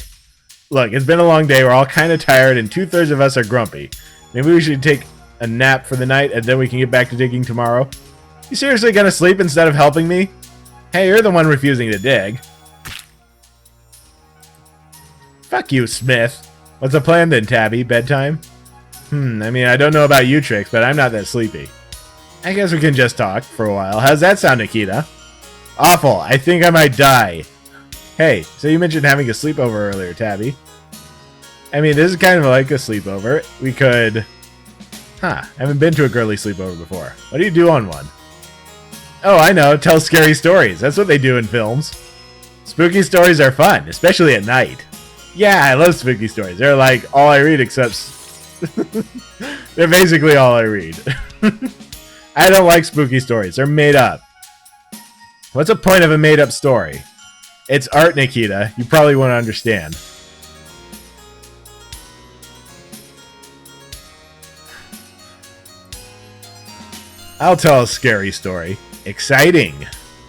Look, it's been a long day. We're all kind of tired, and 2/3 of us are grumpy. Maybe we should take a nap for the night, and then we can get back to digging tomorrow. You seriously gonna sleep instead of helping me? Hey, you're the one refusing to dig. Fuck you, Smith. What's the plan then, Tabby? Bedtime? I mean, I don't know about you, Trix, but I'm not that sleepy. I guess we can just talk for a while. How's that sound, Nikita? Awful. I think I might die. Hey, so you mentioned having a sleepover earlier, Tabby. I mean, this is kind of like a sleepover. We could... I haven't been to a girly sleepover before. What do you do on one? Oh, I know. Tell scary stories. That's what they do in films. Spooky stories are fun, especially at night. Yeah, I love spooky stories. They're like all I read except... They're basically all I read. I don't like spooky stories. They're made up. What's the point of a made-up story? It's art, Nikita. You probably won't understand. I'll tell a scary story. Exciting.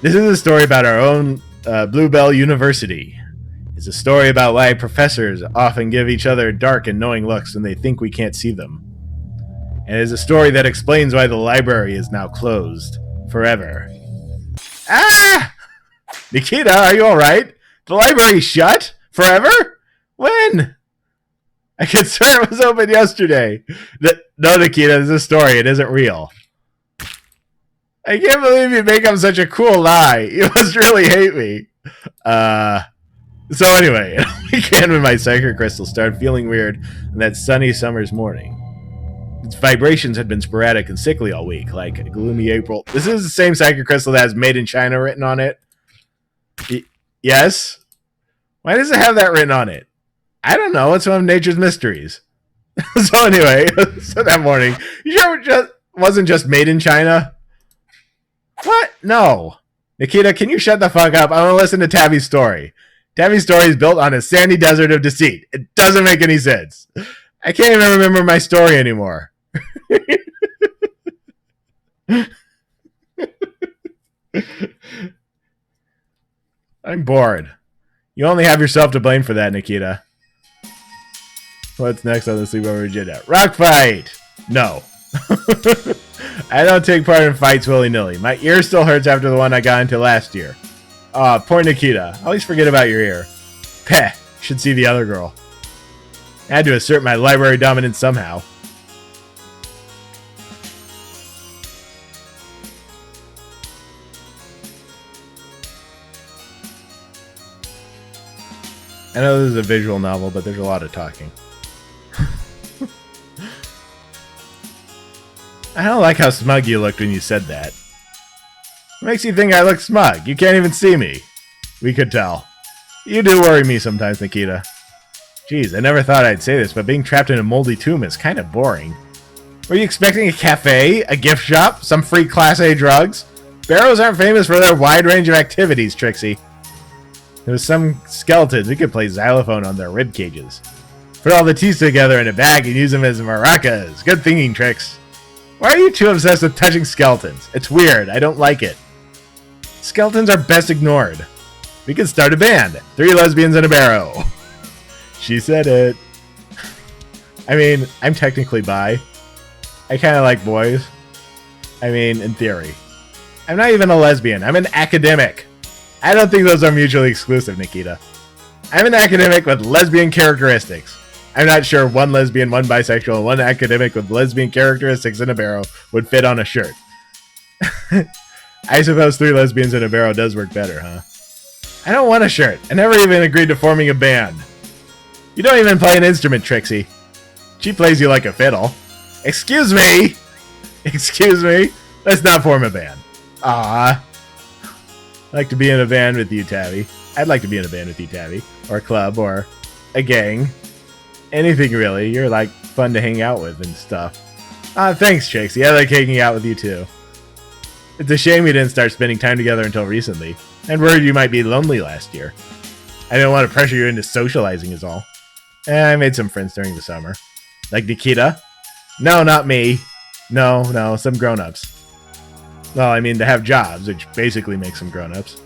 This is a story about our own Bluebell University. It's a story about why professors often give each other dark and knowing looks when they think we can't see them. And it is a story that explains why the library is now closed. Forever. Ah! Nikita, are you alright? The library's shut? Forever? When? I could swear it was open yesterday. No, Nikita, this is a story. It isn't real. I can't believe you make up such a cool lie. You must really hate me. So anyway, again when my psychic crystal started feeling weird on that sunny summer's morning. Its vibrations had been sporadic and sickly all week, like a gloomy April. This is the same psychic crystal that has "Made in China" written on it. Yes? Why does it have that written on it? I don't know. It's one of nature's mysteries. So anyway, so that morning, you sure it wasn't just "Made in China"? What? No. Nikita, can you shut the fuck up? I want to listen to Tabby's story. Tabby's story is built on a sandy desert of deceit. It doesn't make any sense. I can't even remember my story anymore. I'm bored. You only have yourself to blame for that, Nikita. What's next on the Sleepover Agenda? Rock fight! No. I don't take part in fights willy-nilly. My ear still hurts after the one I got into last year. Aw, poor Nikita. Always forget about your ear. Peh, should see the other girl. I had to assert my library dominance somehow. I know this is a visual novel, but there's a lot of talking. I don't like how smug you looked when you said that. What makes you think I look smug? You can't even see me. We could tell. You do worry me sometimes, Nikita. Geez, I never thought I'd say this, but being trapped in a moldy tomb is kind of boring. Were you expecting a cafe, a gift shop, some free Class A drugs? Barrows aren't famous for their wide range of activities, Trixie. There was some skeletons who could play xylophone on their rib cages. Put all the teeth together in a bag and use them as maracas. Good thinking, Trix. Why are you too obsessed with touching skeletons? It's weird. I don't like it. Skeletons are best ignored. We could start a band. 3 lesbians and a Barrow. She said it. I mean, I'm technically bi. I kind of like boys. I mean, in theory. I'm not even a lesbian. I'm an academic. I don't think those are mutually exclusive, Nikita. I'm an academic with lesbian characteristics. I'm not sure one lesbian, one bisexual, and one academic with lesbian characteristics in a Barrow would fit on a shirt. I suppose 3 lesbians in a Barrow does work better, huh? I don't want a shirt. I never even agreed to forming a band. You don't even play an instrument, Trixie. She plays you like a fiddle. Excuse me! Excuse me? Let's not form a band. Ah. I'd like to be in a band with you, Tabby. I'd like to be in a band with you, Tabby. Or a club, or a gang. Anything, really. You're, like, fun to hang out with and stuff. Ah, thanks, Trixie. I like hanging out with you, too. It's a shame we didn't start spending time together until recently. And worried you might be lonely last year. I didn't want to pressure you into socializing is all. I made some friends during the summer. Like Nikita? No, not me. No, some grown-ups. Well, I mean, to have jobs, which basically makes them grown-ups.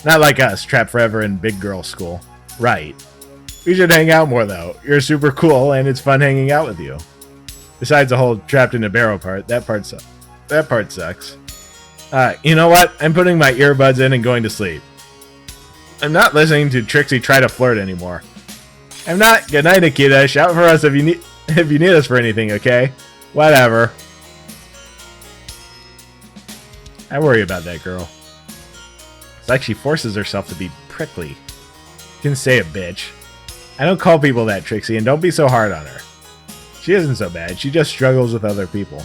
Not like us, trapped forever in big girl school. Right. We should hang out more, though. You're super cool, and it's fun hanging out with you. Besides the whole trapped in a barrel part, that part sucks. You know what? I'm putting my earbuds in and going to sleep. I'm not listening to Trixie try to flirt anymore. I'm not. Good night, Nikita. Shout for us if you need us for anything, okay? Whatever. I worry about that girl. It's like she forces herself to be prickly. You can say a bitch. I don't call people that, Trixie, and don't be so hard on her. She isn't so bad. She just struggles with other people.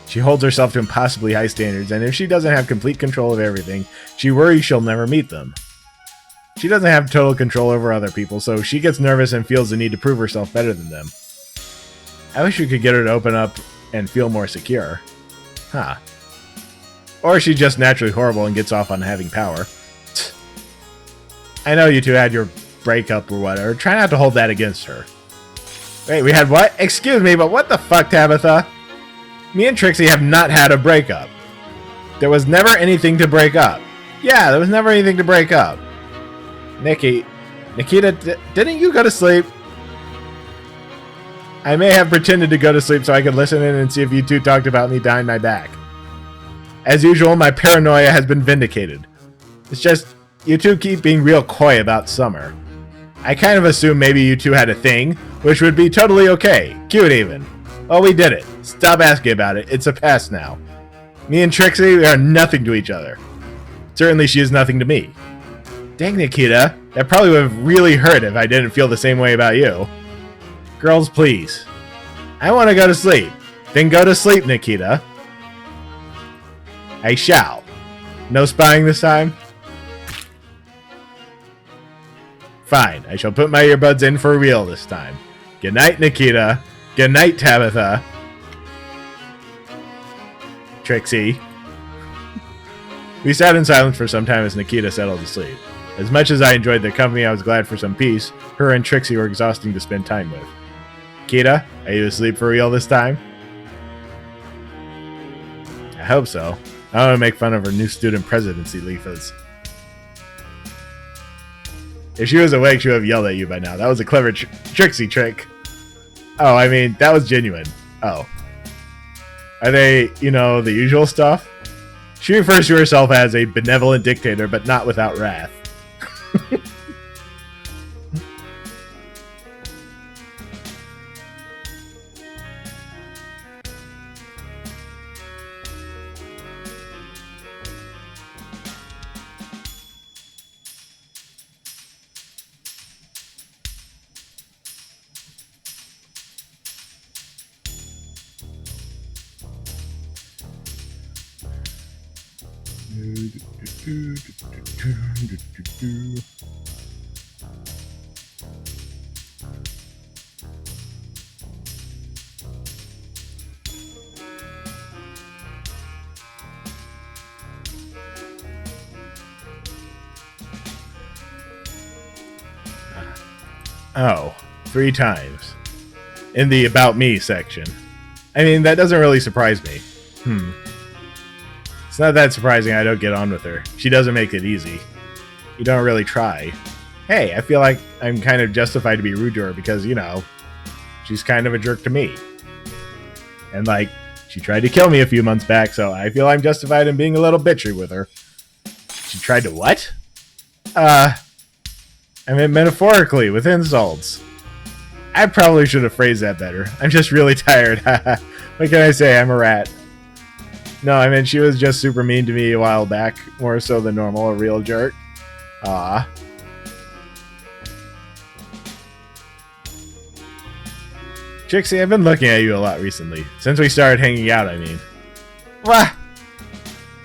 She holds herself to impossibly high standards, and if she doesn't have complete control of everything, she worries she'll never meet them. She doesn't have total control over other people, so she gets nervous and feels the need to prove herself better than them. I wish we could get her to open up and feel more secure. Huh. Or she's just naturally horrible and gets off on having power. I know you two had your breakup or whatever. Try not to hold that against her. Wait, we had what? Excuse me, but what the fuck, Tabitha? Me and Trixie have not had a breakup. There was never anything to break up. Yeah, there was never anything to break up. Nikita, didn't you go to sleep? I may have pretended to go to sleep so I could listen in and see if you two talked about me behind my back. As usual, my paranoia has been vindicated. It's just, you two keep being real coy about Summer. I kind of assumed maybe you two had a thing, which would be totally okay. Cute even. Well, we did it. Stop asking about it. It's a past now. Me and Trixie, we are nothing to each other. Certainly she is nothing to me. Dang, Nikita. That probably would have really hurt if I didn't feel the same way about you. Girls, please. I want to go to sleep. Then go to sleep, Nikita. I shall. No spying this time? Fine, I shall put my earbuds in for real this time. Good night, Nikita. Good night, Tabitha. Trixie. We sat in silence for some time as Nikita settled to sleep. As much as I enjoyed their company, I was glad for some peace. Her and Trixie were exhausting to spend time with. Nikita, are you asleep for real this time? I hope so. I don't want to make fun of her new student presidency leafas. If she was awake, she would have yelled at you by now. That was a clever Trixie trick. Oh, I mean, that was genuine. Oh. Are they, the usual stuff? She refers to herself as a benevolent dictator, but not without wrath. Oh, 3 times. In the About Me section. I mean, that doesn't really surprise me. It's not that surprising I don't get on with her. She doesn't make it easy. You don't really try. Hey, I feel like I'm kind of justified to be rude to her because, she's kind of a jerk to me. And, she tried to kill me a few months back, so I feel I'm justified in being a little bitchy with her. She tried to what? I meant metaphorically, with insults. I probably should have phrased that better. I'm just really tired. What can I say? I'm a rat. No, I mean, she was just super mean to me a while back. More so than normal, a real jerk. Aw. Trixie, I've been looking at you a lot recently. Since we started hanging out, I mean. What?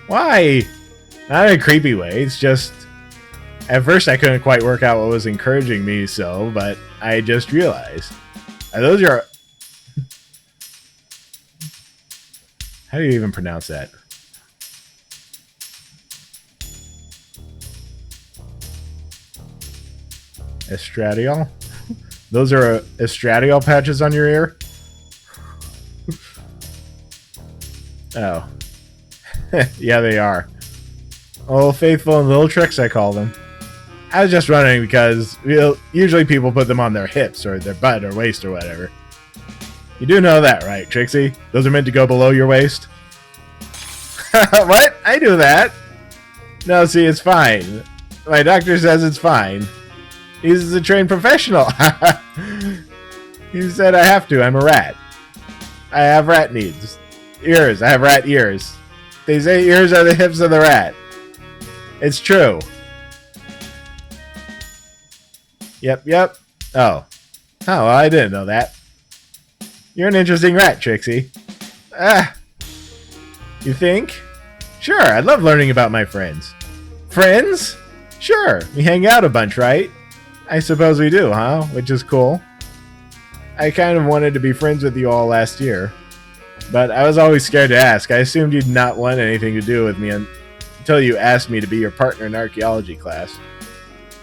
Why? Not in a creepy way, it's just... At first, I couldn't quite work out what was encouraging me so, but I just realized. Are those your... How do you even pronounce that? Estradiol? Those are estradiol patches on your ear? Oh. Yeah, they are. Old faithful and little tricks, I call them. I was just wondering because usually people put them on their hips or their butt or waist or whatever. You do know that, right, Trixie? Those are meant to go below your waist? What? I do that. No, see, it's fine. My doctor says it's fine. He's a trained professional. He said I have to. I'm a rat. I have rat needs. Ears. I have rat ears. They say ears are the hips of the rat. It's true. Yep. Oh. Oh, well, I didn't know that. You're an interesting rat, Trixie. You think? Sure, I love learning about my friends. Friends? Sure, we hang out a bunch, right? I suppose we do, huh? Which is cool. I kind of wanted to be friends with you all last year. But I was always scared to ask. I assumed you'd not want anything to do with me until you asked me to be your partner in archaeology class.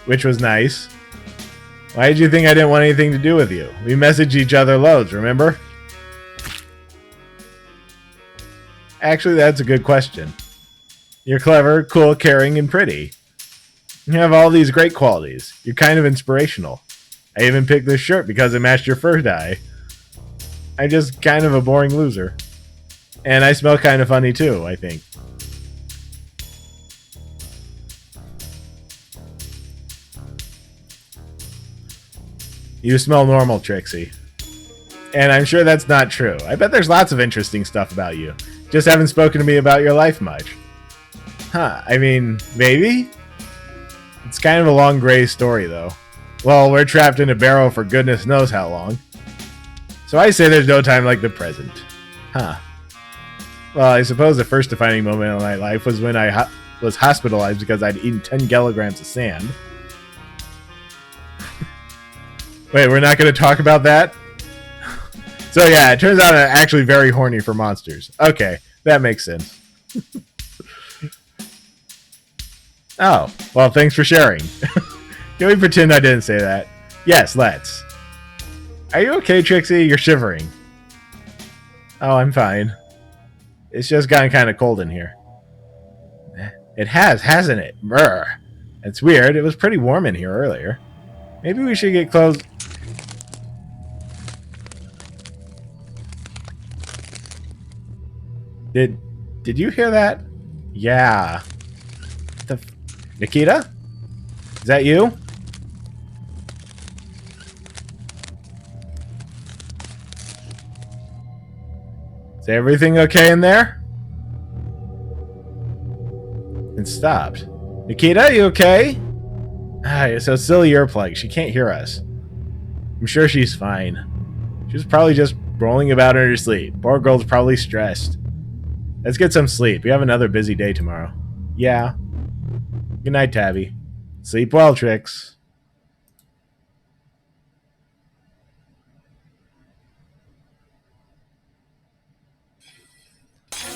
Which was nice. Why did you think I didn't want anything to do with you? We messaged each other loads, remember? Actually, that's a good question. You're clever, cool, caring, and pretty. You have all these great qualities. You're kind of inspirational. I even picked this shirt because it matched your fur dye. I'm just kind of a boring loser. And I smell kind of funny too, I think. You smell normal, Trixie. And I'm sure that's not true. I bet there's lots of interesting stuff about you. Just haven't spoken to me about your life much. Huh, I mean, maybe? It's kind of a long gray story, though. Well, we're trapped in a barrow for goodness knows how long. So I say there's no time like the present. Huh. Well, I suppose the first defining moment of my life was when I was hospitalized because I'd eaten 10 kilograms of sand. Wait, we're not going to talk about that? So yeah, it turns out I'm actually very horny for monsters. Okay, that makes sense. Oh, well, thanks for sharing. Can we pretend I didn't say that? Yes, let's. Are you okay, Trixie? You're shivering. Oh, I'm fine. It's just gotten kind of cold in here. It has, hasn't it? Brr. It's weird. It was pretty warm in here earlier. Maybe we should get close. Did you hear that? Yeah. Nikita? Is that you? Is everything okay in there? It stopped. Nikita, you okay? Ah, so silly earplug. She can't hear us. I'm sure she's fine. She was probably just rolling about in her sleep. Poor girl's probably stressed. Let's get some sleep. We have another busy day tomorrow. Yeah. Good night, Tabby. Sleep well, Trix.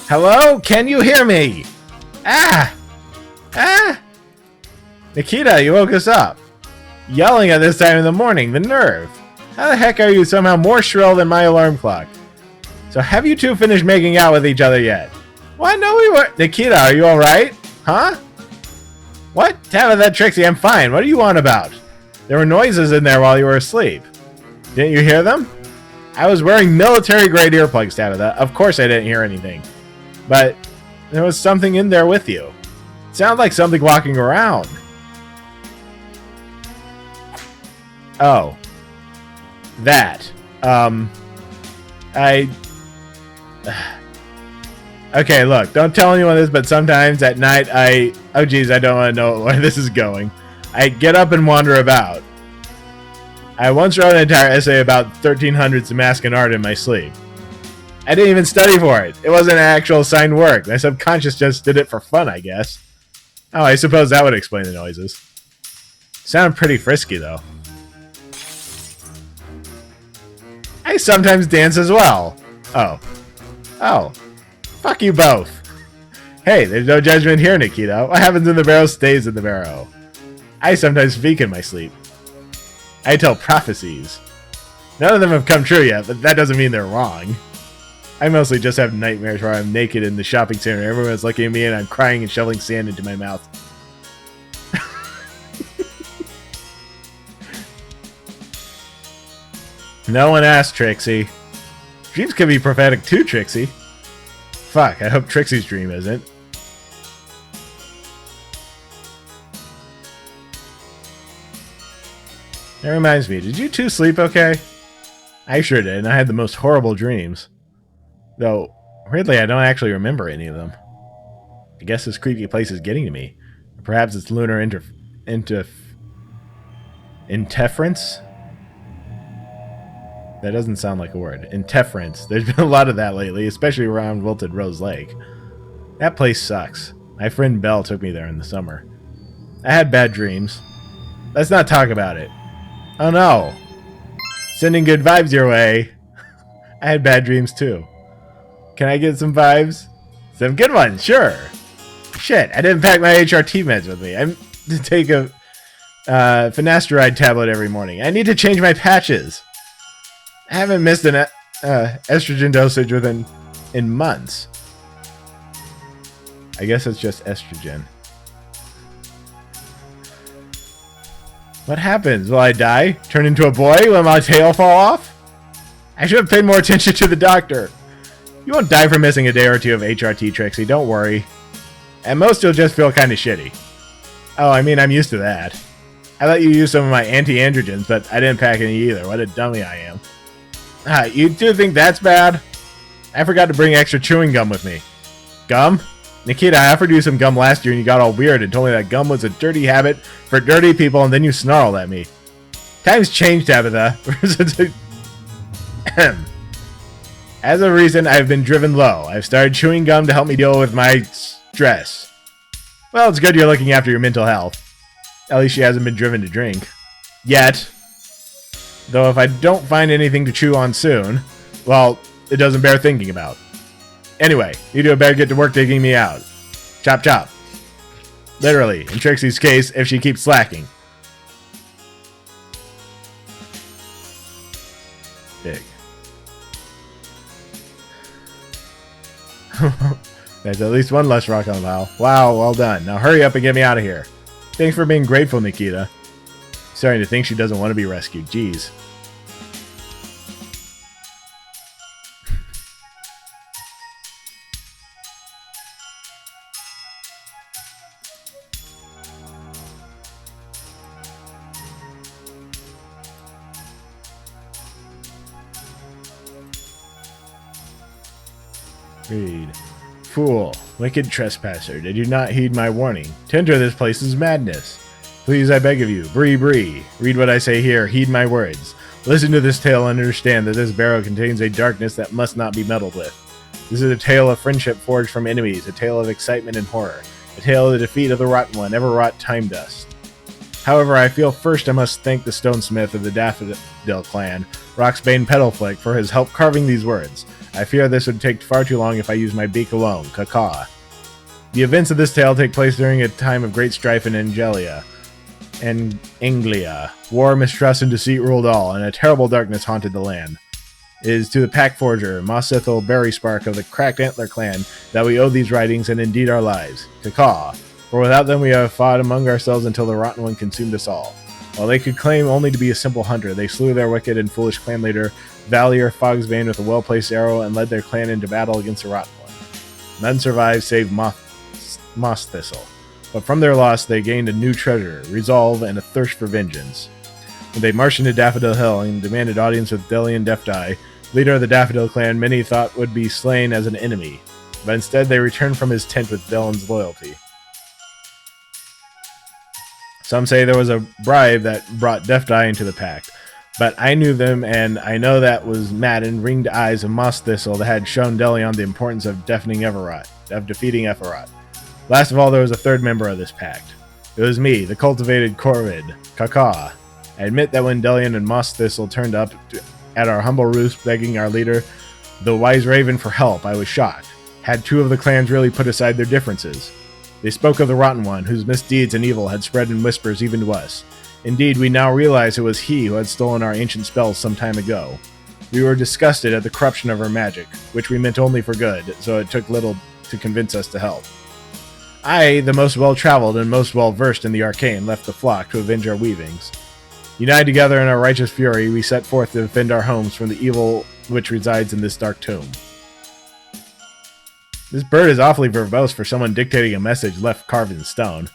Hello? Can you hear me? Ah! Ah! Nikita, you woke us up. Yelling at this time in the morning. The nerve. How the heck are you somehow more shrill than my alarm clock? So have you two finished making out with each other yet? What? No, we were. Nikita, are you alright? Huh? What? Tabitha, Trixie, I'm fine. What are you on about? There were noises in there while you were asleep. Didn't you hear them? I was wearing military-grade earplugs, Tabitha. Of course I didn't hear anything. But there was something in there with you. It sounded like something walking around. Oh. That. Okay, look, don't tell anyone this, but sometimes at night oh geez, I don't want to know where this is going. I get up and wander about. I once wrote an entire essay about 1300s Damascus art in my sleep. I didn't even study for it. It wasn't actual assigned work. My subconscious just did it for fun, I guess. Oh, I suppose that would explain the noises. Sounded pretty frisky, though. I sometimes dance as well. Oh. Oh. Fuck you both. Hey, there's no judgment here, Nikita. What happens in the barrow stays in the barrow. I sometimes speak in my sleep. I tell prophecies. None of them have come true yet, but that doesn't mean they're wrong. I mostly just have nightmares where I'm naked in the shopping center. Everyone's looking at me and I'm crying and shoveling sand into my mouth. No one asked, Trixie. Dreams can be prophetic too, Trixie. Fuck, I hope Trixie's dream isn't. That reminds me, did you two sleep okay? I sure did, and I had the most horrible dreams. Though, weirdly, I don't actually remember any of them. I guess this creepy place is getting to me. Or perhaps it's lunar interference? That doesn't sound like a word. Interference. There's been a lot of that lately, especially around Wilted Rose Lake. That place sucks. My friend Belle took me there in the summer. I had bad dreams. Let's not talk about it. Oh no. Sending good vibes your way. I had bad dreams too. Can I get some vibes? Some good ones, sure. Shit, I didn't pack my HRT meds with me. I'm to take a finasteride tablet every morning. I need to change my patches. I haven't missed an estrogen dosage in months. I guess it's just estrogen. What happens? Will I die? Turn into a boy? Will my tail fall off? I should have paid more attention to the doctor. You won't die for missing a day or two of HRT, Trixie. Don't worry. At most, you'll just feel kind of shitty. Oh, I mean, I'm used to that. I let you use some of my anti-androgens, but I didn't pack any either. What a dummy I am. You do think that's bad? I forgot to bring extra chewing gum with me. Gum? Nikita, I offered you some gum last year and you got all weird and told me that gum was a dirty habit for dirty people, and then you snarled at me. Times changed, Tabitha. As a reason, I've been driven low. I've started chewing gum to help me deal with my stress. Well, it's good you're looking after your mental health. At least she hasn't been driven to drink. Yet. Though if I don't find anything to chew on soon, well, it doesn't bear thinking about. Anyway, you two better get to work digging me out. Chop chop. Literally, in Trixie's case, if she keeps slacking. Dig. There's at least one less rock on the pile. Wow, well done. Now hurry up and get me out of here. Thanks for being grateful, Nikita. Starting to think she doesn't want to be rescued. Jeez. Read. Fool, wicked trespasser, did you not heed my warning? To enter this place is madness. Please, I beg of you, Bree Bree, read what I say here, heed my words. Listen to this tale and understand that this barrow contains a darkness that must not be meddled with. This is a tale of friendship forged from enemies, a tale of excitement and horror, a tale of the defeat of the Rotten One, ever wrought time dust. However, I feel first I must thank the stonesmith of the Daffodil clan, Roxbane Petalflick, for his help carving these words. I fear this would take far too long if I used my beak alone. Caw. The events of this tale take place during a time of great strife in Anglia. War, mistrust, and deceit ruled all, and a terrible darkness haunted the land. It is to the pack forger, Mossithel Berryspark of the Cracked Antler clan, that we owe these writings and indeed our lives. Caw. For without them we have fought among ourselves until the Rotten One consumed us all. While they could claim only to be a simple hunter, they slew their wicked and foolish clan leader, Valier Fogsbane, with a well-placed arrow and led their clan into battle against the Rotten One. None survived save Moss Thistle, but from their loss they gained a new treasure, resolve, and a thirst for vengeance. When they marched into Daffodil Hill and demanded audience with Delian Defteye, leader of the Daffodil clan many thought would be slain as an enemy, but instead they returned from his tent with Delion's loyalty. Some say there was a bribe that brought Defteye into the pact, but I knew them, and I know that was maddened, ringed eyes of Moss Thistle that had shown Delion the importance of defeating Efferot. Last of all, there was a third member of this pact. It was me, the cultivated Corvid, Caw. I admit that when Delion and Moss Thistle turned up at our humble roost begging our leader, the Wise Raven, for help, I was shocked. Had two of the clans really put aside their differences? They spoke of the Rotten One, whose misdeeds and evil had spread in whispers even to us. Indeed, we now realize it was he who had stolen our ancient spells some time ago. We were disgusted at the corruption of our magic, which we meant only for good, so it took little to convince us to help. I, the most well-traveled and most well-versed in the arcane, left the flock to avenge our weavings. United together in our righteous fury, we set forth to defend our homes from the evil which resides in this dark tomb. This bird is awfully verbose for someone dictating a message left carved in stone.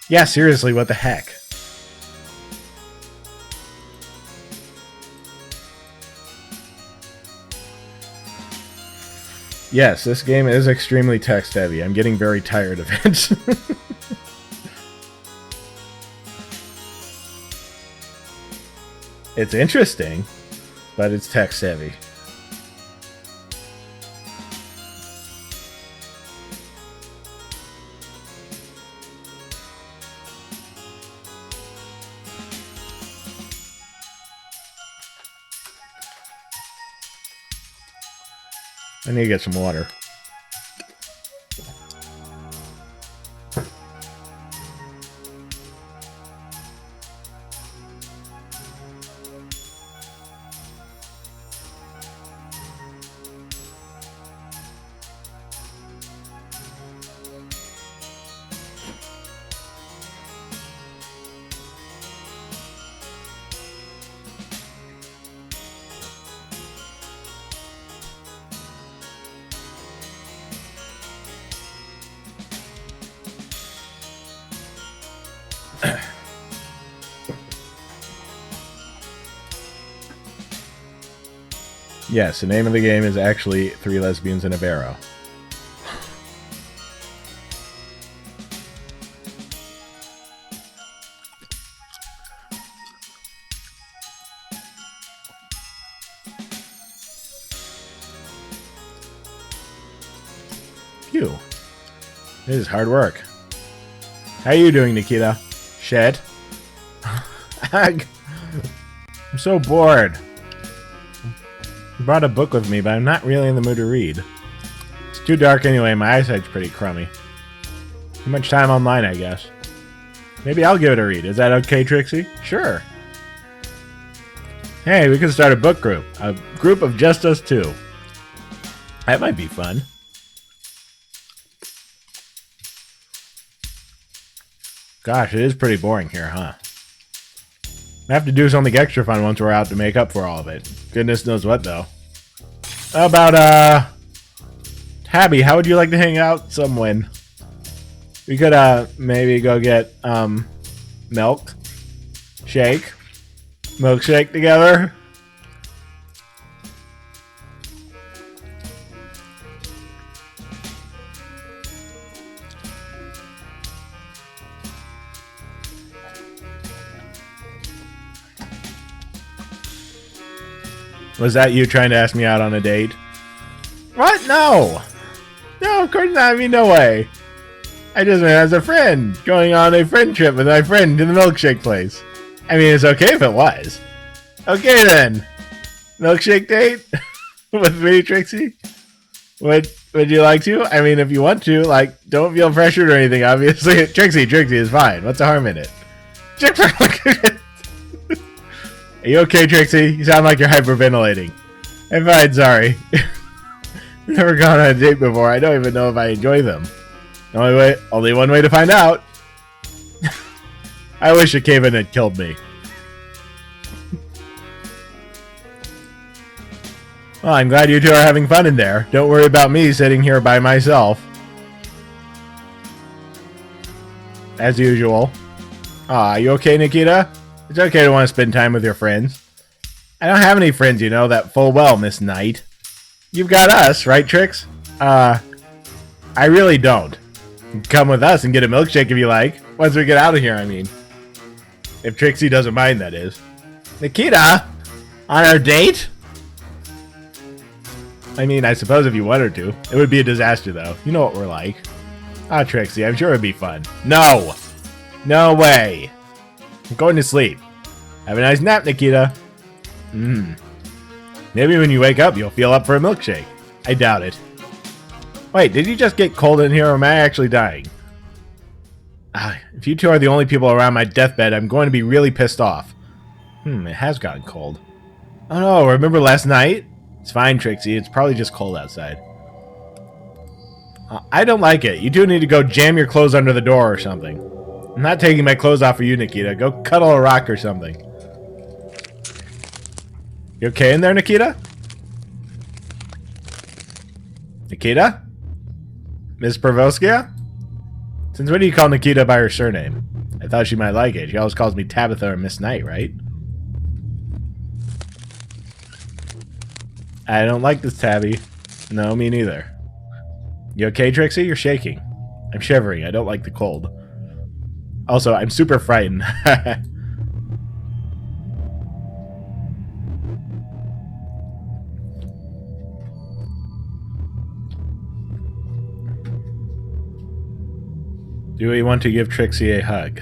Yeah, seriously, what the heck? Yes, this game is extremely text-heavy. I'm getting very tired of it. It's interesting, but it's text-heavy. I need to get some water. Yes, the name of the game is actually 3 Lesbians and a Barrow. Phew. This is hard work. How are you doing, Nikita? Shit. I'm so bored. I brought a book with me, but I'm not really in the mood to read. It's too dark anyway, my eyesight's pretty crummy. Too much time online, I guess. Maybe I'll give it a read. Is that okay, Trixie? Sure. Hey, we can start a book group. A group of just us two. That might be fun. Gosh, it is pretty boring here, huh? I have to do something extra fun once we're out to make up for all of it. Goodness knows what, though. How about, Tabby, how would you like to hang out somewhen? We could, maybe go get, milk. Shake. Milkshake together. Was that you trying to ask me out on a date? What? No! No, of course not. I mean, no way. I just went as a friend, going on a friend trip with my friend to the milkshake place. I mean, it's okay if it was. Okay then. Milkshake date? With me, Trixie? Would you like to? I mean, if you want to, like, don't feel pressured or anything, obviously. Trixie is fine. What's the harm in it? Are you okay, Trixie? You sound like you're hyperventilating. I'm fine, sorry. I've never gone on a date before. I don't even know if I enjoy them. Only one way to find out. I wish a cave-in had killed me. Well, I'm glad you two are having fun in there. Don't worry about me sitting here by myself. As usual. Aw, you okay, Nikita? It's okay to want to spend time with your friends. I don't have any friends, you know that full well, Miss Knight. You've got us, right, Trix? I really don't. Come with us and get a milkshake if you like. Once we get out of here, I mean. If Trixie doesn't mind, that is. Nikita? On our date? I mean, I suppose if you want her to. It would be a disaster, though. You know what we're like. Ah, Trixie, I'm sure it'd be fun. No! No way! I'm going to sleep. Have a nice nap, Nikita. Maybe when you wake up, you'll feel up for a milkshake. I doubt it. Wait, did you just get cold in here, or am I actually dying? If you two are the only people around my deathbed, I'm going to be really pissed off. It has gotten cold. Oh no, remember last night? It's fine, Trixie. It's probably just cold outside. I don't like it. You two need to go jam your clothes under the door or something. I'm not taking my clothes off for you, Nikita. Go cuddle a rock or something. You okay in there, Nikita? Nikita? Miss Pervoskia? Since when do you call Nikita by her surname? I thought she might like it. She always calls me Tabitha or Miss Knight, right? I don't like this, Tabby. No, me neither. You okay, Trixie? You're shaking. I'm shivering. I don't like the cold. Also, I'm super frightened. Do we want to give Trixie a hug?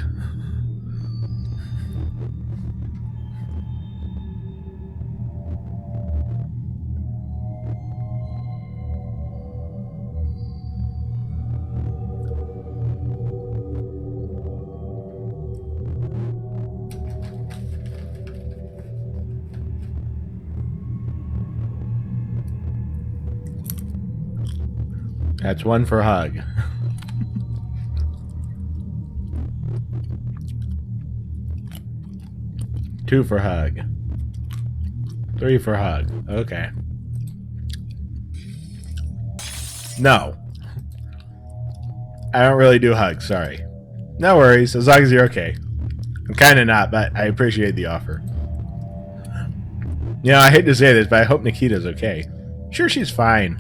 That's one for hug. 2 for hug. 3 for hug. Okay. No. I don't really do hugs, sorry. No worries, as long as you're okay. I'm kinda not, but I appreciate the offer. You know, I hate to say this, but I hope Nikita's okay. Sure, she's fine.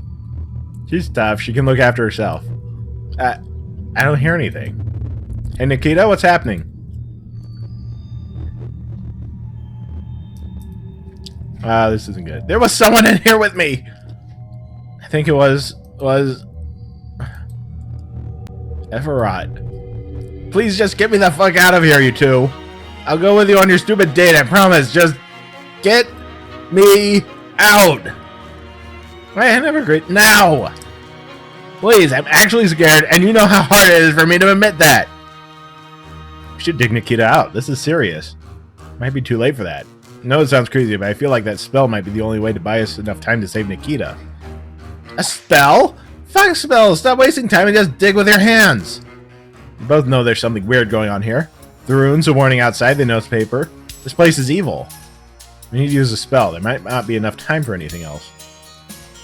She's tough. She can look after herself. I don't hear anything. Hey, Nikita, what's happening? This isn't good. There was someone in here with me! I think it was... Everott. Please just get me the fuck out of here, you two. I'll go with you on your stupid date, I promise. Just get me out. I never agreed. Now! Please, I'm actually scared, and you know how hard it is for me to admit that. We should dig Nikita out. This is serious. Might be too late for that. No, it sounds crazy, but I feel like that spell might be the only way to buy us enough time to save Nikita. A spell? Fuck spells! Stop wasting time and just dig with your hands! You both know there's something weird going on here. The runes, a warning outside, the newspaper. This place is evil. We need to use a spell. There might not be enough time for anything else.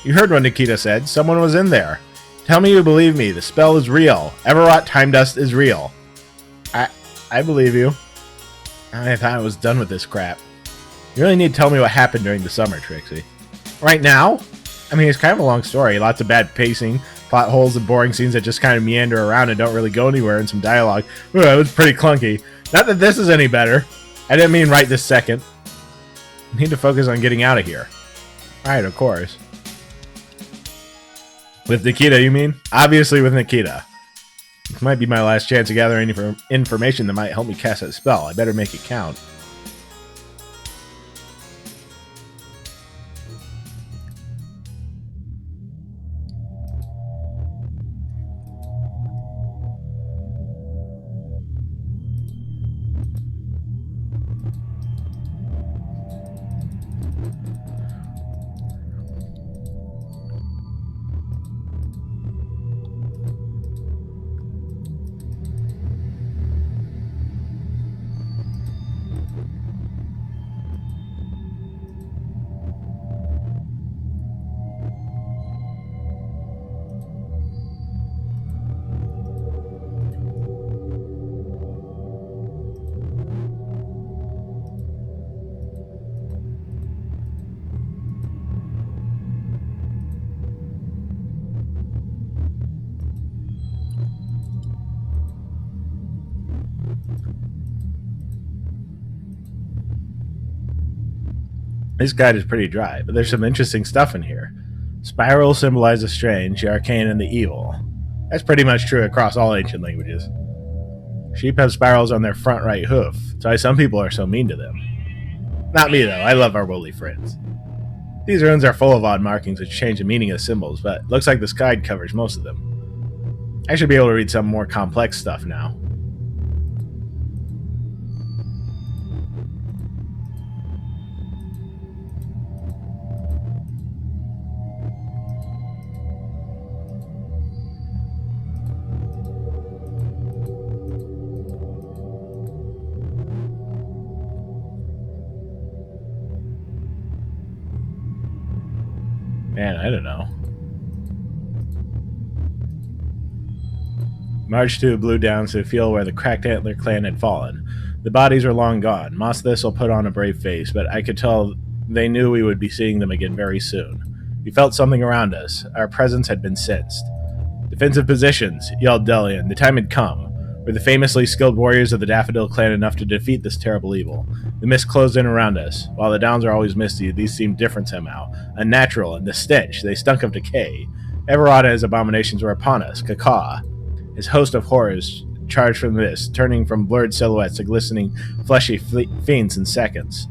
You heard what Nikita said. Someone was in there. Tell me you believe me. The spell is real. Everwrought time dust is real. I believe you. I thought I was done with this crap. You really need to tell me what happened during the summer, Trixie. Right now? I mean, it's kind of a long story. Lots of bad pacing, plot holes, and boring scenes that just kind of meander around and don't really go anywhere, and some dialogue. Ooh, it was pretty clunky. Not that this is any better. I didn't mean right this second. I need to focus on getting out of here. Alright, of course. With Nikita, you mean? Obviously with Nikita. This might be my last chance to gather any information that might help me cast that spell. I better make it count. This guide is pretty dry, but there's some interesting stuff in here. Spiral symbolizes the strange, the arcane, and the evil. That's pretty much true across all ancient languages. Sheep have spirals on their front right hoof. That's why some people are so mean to them. Not me, though. I love our woolly friends. These runes are full of odd markings which change the meaning of symbols, but looks like this guide covers most of them. I should be able to read some more complex stuff now. Man, I don't know. March to Blue Downs to the field where the Cracked Antler clan had fallen. The bodies were long gone. Moss Thistle put on a brave face, but I could tell they knew we would be seeing them again very soon. We felt something around us. Our presence had been sensed. Defensive positions, yelled Delian. The time had come. Were the famously skilled warriors of the Daffodil clan enough to defeat this terrible evil? The mist closed in around us. While the downs are always misty, these seemed different somehow. Unnatural, and the stench, they stunk of decay. Everard and his abominations were upon us. Kaka, his host of horrors, charged from the mist, turning from blurred silhouettes to glistening, fleshy fiends in seconds.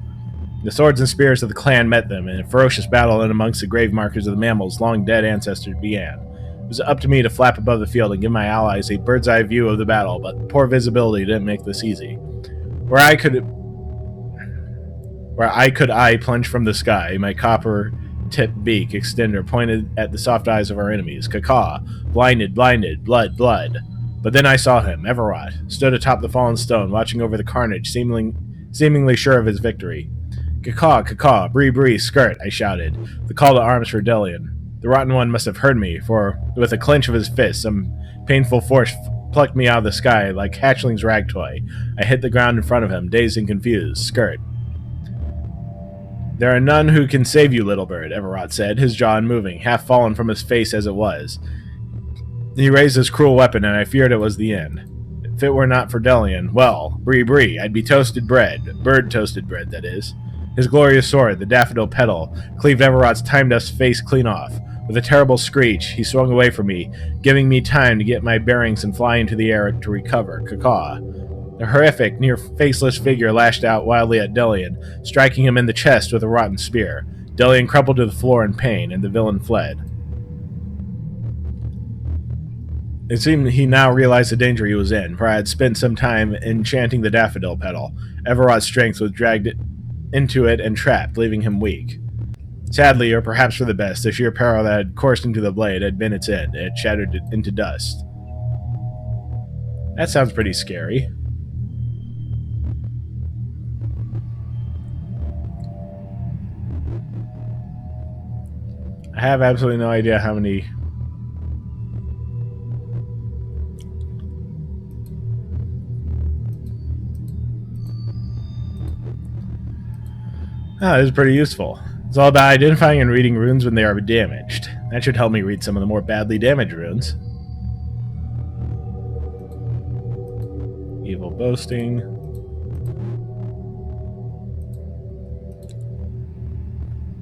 The swords and spears of the clan met them, and a ferocious battle in amongst the grave markers of the mammal's long-dead ancestors began. It was up to me to flap above the field and give my allies a bird's-eye view of the battle, but poor visibility didn't make this easy. Where I could plunge from the sky, my copper-tipped beak extender pointed at the soft eyes of our enemies. Kaka, blinded, blood. But then I saw him, Everard, stood atop the fallen stone, watching over the carnage, seemingly sure of his victory. Kaka, bree, skirt, I shouted, the call to arms for Delian. The Rotten One must have heard me, for, with a clench of his fist, some painful force plucked me out of the sky like hatchling's rag toy. I hit the ground in front of him, dazed and confused. Skirt. There are none who can save you, little bird, Everard said, his jaw unmoving, half fallen from his face as it was. He raised his cruel weapon, and I feared it was the end. If it were not for Delian, well, bree, I'd be toasted bread. Bird-toasted bread, that is. His glorious sword, the daffodil petal, cleaved Everard's time-dust face clean off. With a terrible screech, he swung away from me, giving me time to get my bearings and fly into the air to recover. Caw. The horrific, near-faceless figure lashed out wildly at Delian, striking him in the chest with a rotten spear. Delian crumpled to the floor in pain, and the villain fled. It seemed he now realized the danger he was in, for I had spent some time enchanting the daffodil petal. Everott's strength was dragged into it and trapped, leaving him weak. Sadly, or perhaps for the best, the sheer peril that had coursed into the blade had been its end. It had shattered it into dust. That sounds pretty scary. I have absolutely no idea how many... Oh, this is pretty useful. It's all about identifying and reading runes when they are damaged. That should help me read some of the more badly damaged runes. Evil boasting.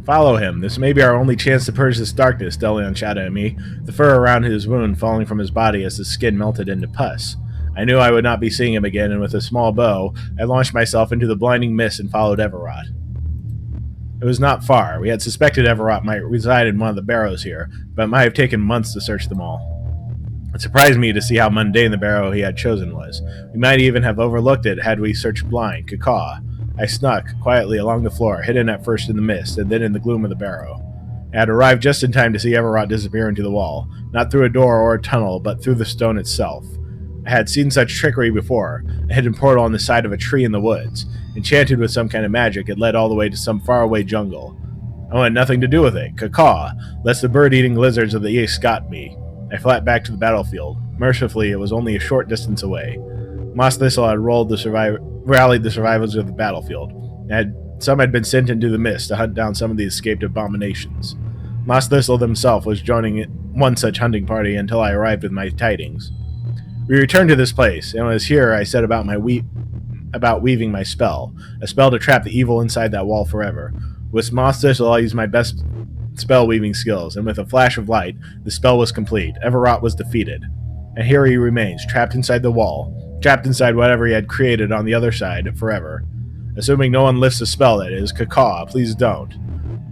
Follow him. This may be our only chance to purge this darkness, Delian shouted at me, the fur around his wound falling from his body as the skin melted into pus. I knew I would not be seeing him again, and with a small bow, I launched myself into the blinding mist and followed Everott. It was not far. We had suspected Everott might reside in one of the Barrows here, but it might have taken months to search them all. It surprised me to see how mundane the Barrow he had chosen was. We might even have overlooked it had we searched blind. Caw. I snuck quietly along the floor, hidden at first in the mist, and then in the gloom of the Barrow. I had arrived just in time to see Everott disappear into the wall, not through a door or a tunnel, but through the stone itself. I had seen such trickery before, a hidden portal on the side of a tree in the woods. Enchanted with some kind of magic, it led all the way to some faraway jungle. I wanted nothing to do with it. Caw, lest the bird-eating lizards of the east got me. I flapped back to the battlefield. Mercifully, it was only a short distance away. Moss Thistle had rallied the survivors of the battlefield, and some had been sent into the mist to hunt down some of the escaped abominations. Moss Thistle himself was joining one such hunting party until I arrived with my tidings. We returned to this place, and it was here I set about weaving my spell, a spell to trap the evil inside that wall forever. With Moss Thistle, I used my best spell-weaving skills, and with a flash of light, the spell was complete. Everott was defeated. And here he remains, trapped inside the wall, trapped inside whatever he had created on the other side forever. Assuming no one lifts the spell, that is. Caw, please don't.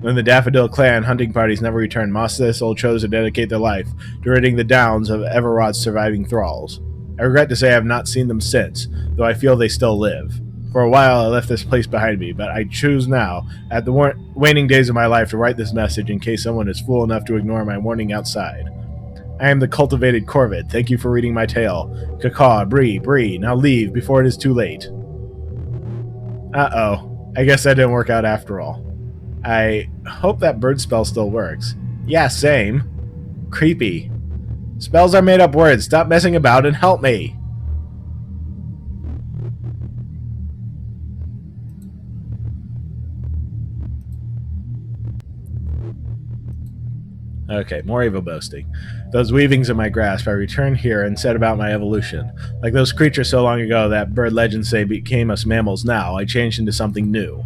When the Daffodil Clan hunting parties never returned, Moss Thistle chose to dedicate their life to ridding the downs of Everott's surviving thralls. I regret to say I have not seen them since, though I feel they still live. For a while I left this place behind me, but I choose now, at the waning days of my life, to write this message in case someone is fool enough to ignore my warning outside. I am the cultivated Corvid. Thank you for reading my tale. Caw, Bree, now leave before it is too late. Uh-oh. I guess that didn't work out after all. I hope that bird spell still works. Yeah, same. Creepy. Spells are made up words. Stop messing about and help me. Okay, more evil boasting. Those weavings in my grasp, I returned here and set about my evolution. Like those creatures so long ago that bird legends say became us mammals now, I changed into something new.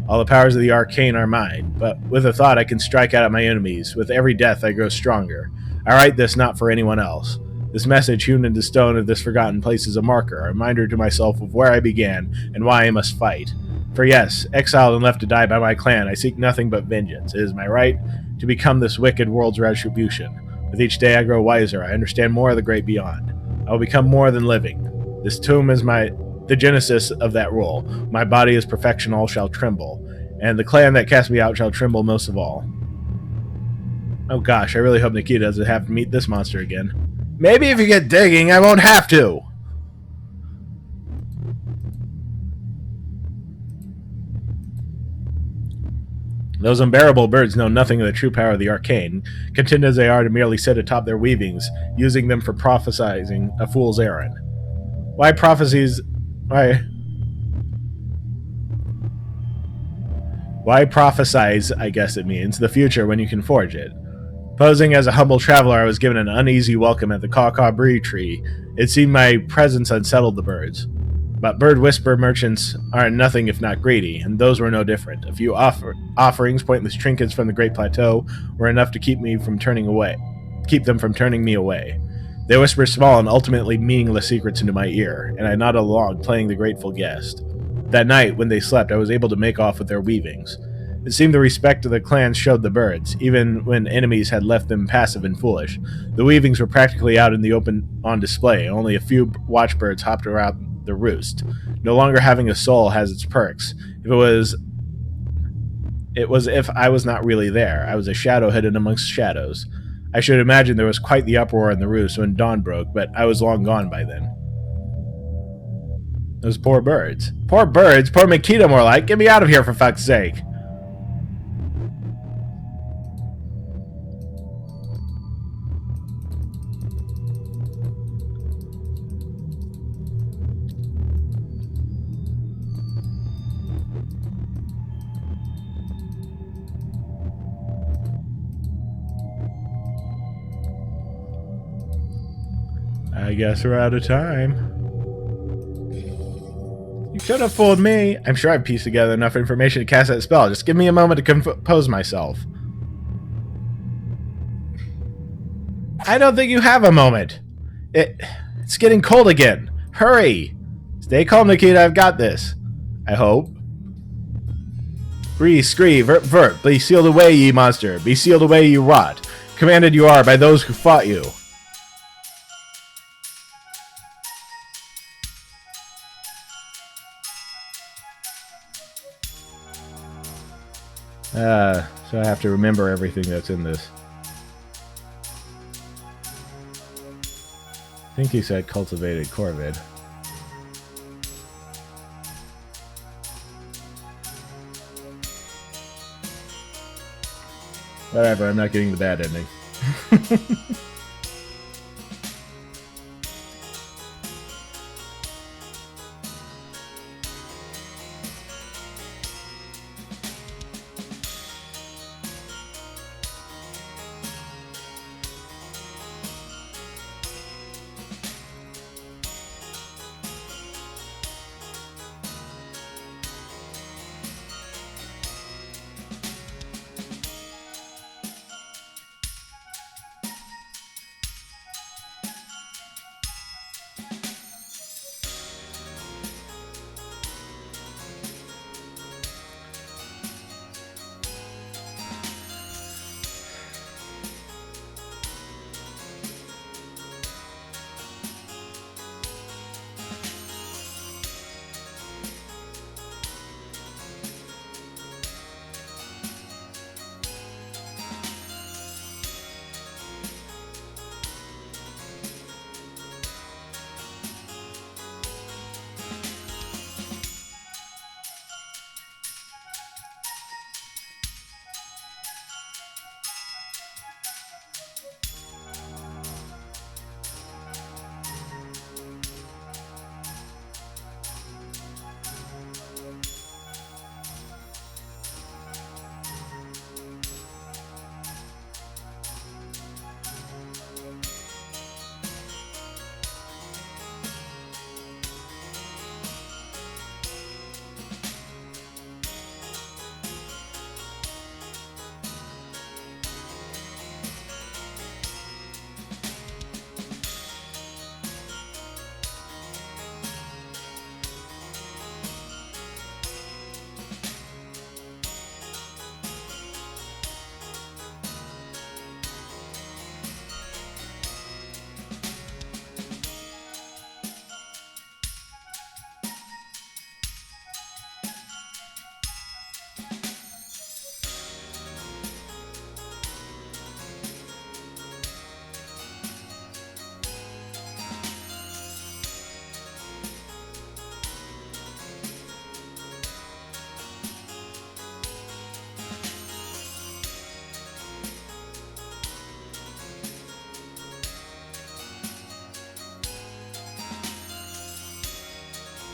All the powers of the arcane are mine, but with a thought I can strike out at my enemies. With every death I grow stronger. I write this not for anyone else. This message hewn into stone of this forgotten place is a marker, a reminder to myself of where I began and why I must fight. For yes, exiled and left to die by my clan, I seek nothing but vengeance. It is my right to become this wicked world's retribution. With each day I grow wiser, I understand more of the great beyond. I will become more than living. This tomb is the genesis of that rule. My body is perfection, all shall tremble. And the clan that cast me out shall tremble most of all. Oh gosh, I really hope Nikita doesn't have to meet this monster again. Maybe if you get digging, I won't have to! Those unbearable birds know nothing of the true power of the arcane, content as they are to merely sit atop their weavings, using them for prophesizing a fool's errand. Why prophesize, I guess it means, the future when you can forge it. Posing as a humble traveler, I was given an uneasy welcome at the Caw Bree tree. It seemed my presence unsettled the birds. But bird whisper merchants are nothing if not greedy, and those were no different. A few offerings, pointless trinkets from the Great Plateau, were enough to keep them from turning me away. They whisper small and ultimately meaningless secrets into my ear, and I nod along, playing the grateful guest. That night, when they slept, I was able to make off with their weavings. It seemed the respect of the clans showed the birds, even when enemies had left them passive and foolish. The weavings were practically out in the open on display, and only a few watchbirds hopped around the roost. No longer having a soul has its perks. It was if I was not really there. I was a shadow hidden amongst shadows. I should imagine there was quite the uproar in the roost when dawn broke, but I was long gone by then. Those poor birds. Poor birds? Poor Makita, more like. Get me out of here, for fuck's sake. I guess we're out of time. You could have fooled me. I'm sure I've pieced together enough information to cast that spell. Just give me a moment to compose myself. I don't think you have a moment. It's getting cold again. Hurry. Stay calm, Nikita. I've got this. I hope. Bree, scree, vert. Be sealed away, ye monster. Be sealed away, you rot. Commanded you are by those who fought you. So I have to remember everything that's in this. I think he said cultivated corvid. Whatever, I'm not getting the bad ending.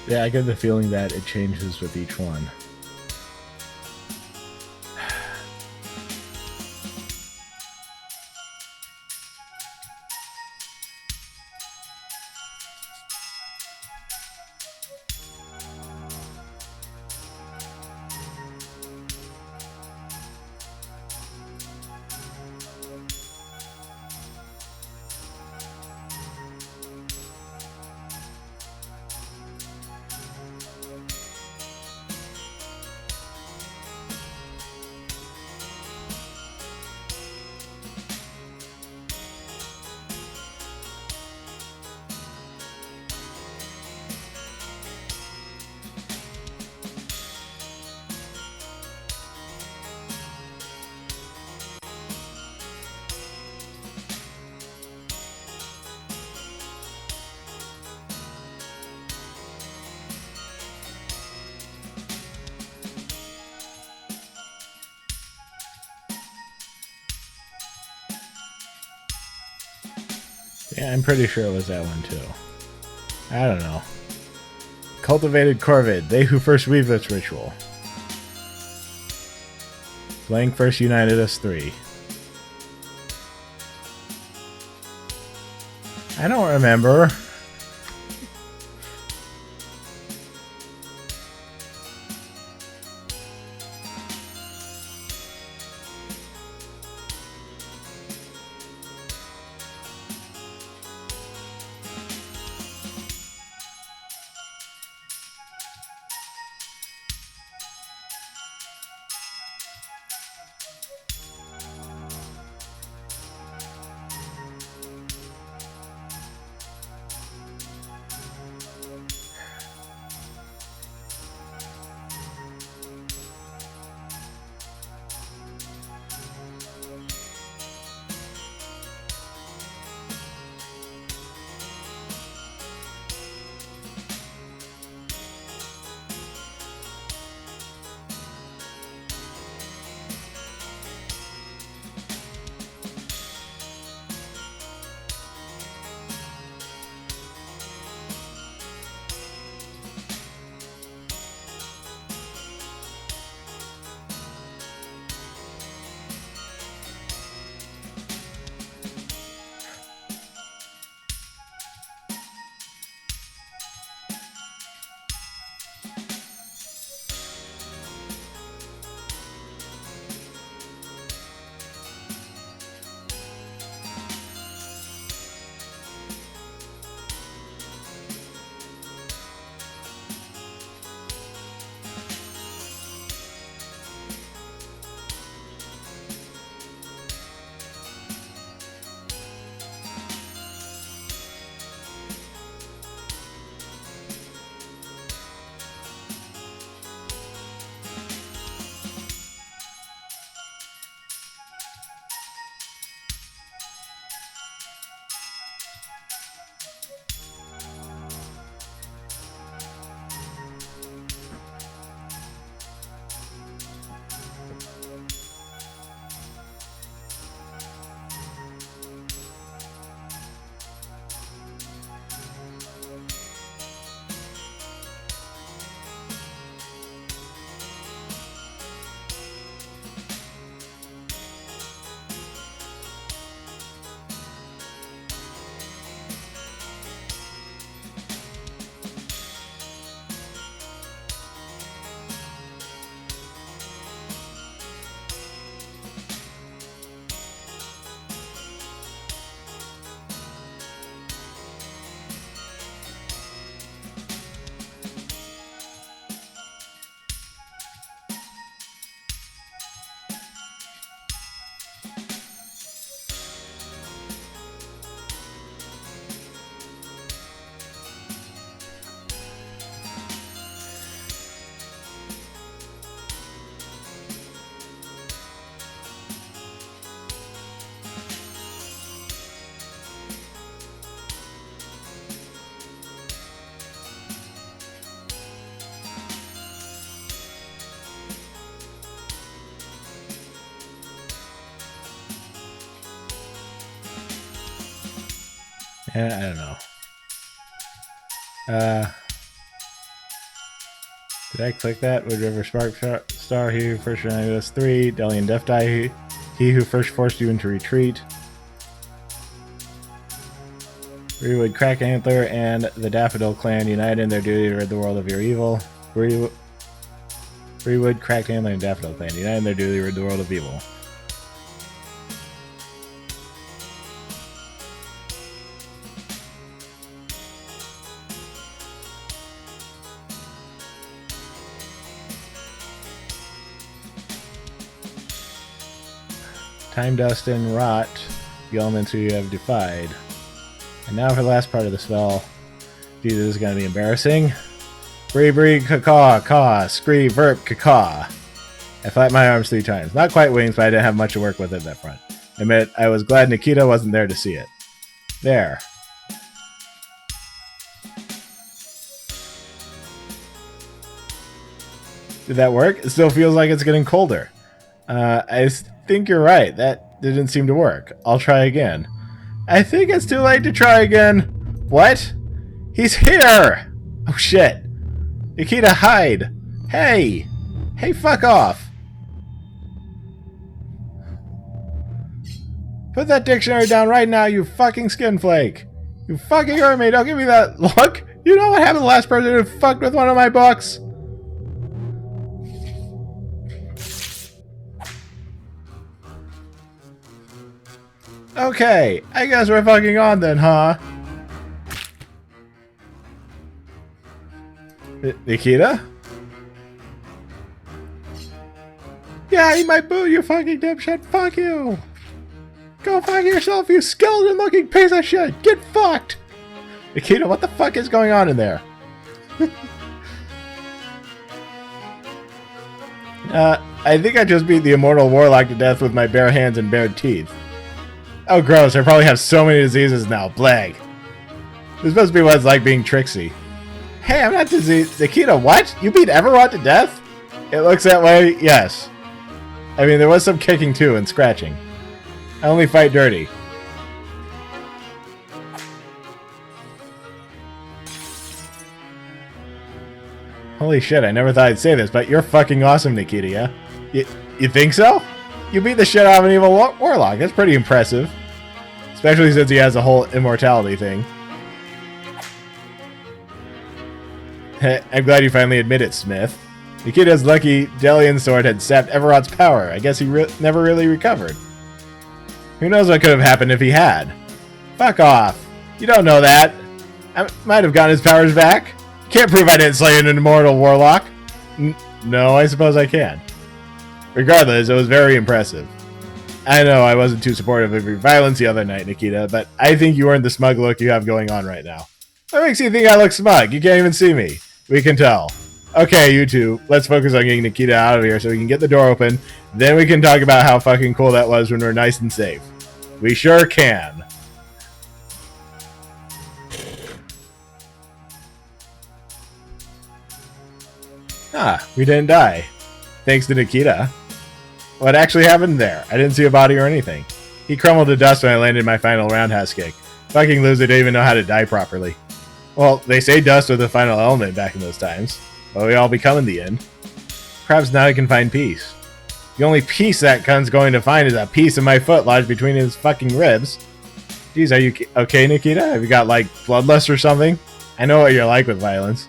Yeah, I get the feeling that it changes with each one. Yeah, I'm pretty sure it was that one too. I don't know. Cultivated Corvid, they who first weave this ritual. Blank first united us three. I don't remember. I don't know. Did I click that? Wood River Spark Star, he who first united us three. Delian Death Die, he who first forced you into retreat. Rewood Crack Antler and the Daffodil Clan unite in their duty to rid the world of your evil. Rewood Crack Antler and Daffodil Clan unite in their duty to rid the world of evil. Time, dust, and rot, the elements you have defied. And now for the last part of the spell. Jesus, this is going to be embarrassing. Bree, bree, caw, caw, scree, verp, caw. I flapped my arms 3 times. Not quite wings, but I didn't have much to work with at that front. I admit, I was glad Nikita wasn't there to see it. There. Did that work? It still feels like it's getting colder. I think you're right. That didn't seem to work. I'll try again. I think it's too late to try again. What? He's here! Oh shit. Nikita, hide! Hey! Hey, fuck off! Put that dictionary down right now, you fucking skinflake! You fucking hurt me, don't give me that look! You know what happened to the last person who fucked with one of my books? Okay, I guess we're fucking on then, huh? Nikita? Yeah, eat my boo, you fucking dipshit. Fuck you. Go fuck yourself, you skeleton-looking piece of shit. Get fucked. Nikita, what the fuck is going on in there? I think I just beat the immortal warlock to death with my bare hands and bare teeth. Oh, gross. I probably have so many diseases now. Blag. This must be what it's like being Trixie. Hey, I'm not diseased. Nikita, what? You beat Everrot to death? It looks that way, yes. I mean, there was some kicking too and scratching. I only fight dirty. Holy shit, I never thought I'd say this, but you're fucking awesome, Nikita, yeah? You think so? You beat the shit out of an evil warlock. That's pretty impressive. Especially since he has a whole immortality thing. I'm glad you finally admit it, Smith. Nikita's lucky Delian sword had sapped Everrot's power. I guess he never really recovered. Who knows what could have happened if he had? Fuck off. You don't know that. I might have gotten his powers back. You can't prove I didn't slay an immortal warlock. No, I suppose I can. Regardless, it was very impressive. I know I wasn't too supportive of your violence the other night, Nikita, but I think you earned the smug look you have going on right now. What makes you think I look smug? You can't even see me. We can tell. Okay, you two, let's focus on getting Nikita out of here so we can get the door open. Then we can talk about how fucking cool that was when we're nice and safe. We sure can. Ah, we didn't die. Thanks to Nikita. What actually happened there? I didn't see a body or anything. He crumbled to dust when I landed my final roundhouse kick. Fucking loser didn't even know how to die properly. Well, they say dust was the final element back in those times. But we all become in the end. Perhaps now he can find peace. The only peace that cunt's going to find is a piece of my foot lodged between his fucking ribs. Jeez, are you okay, Nikita? Have you got, like, bloodlust or something? I know what you're like with violence.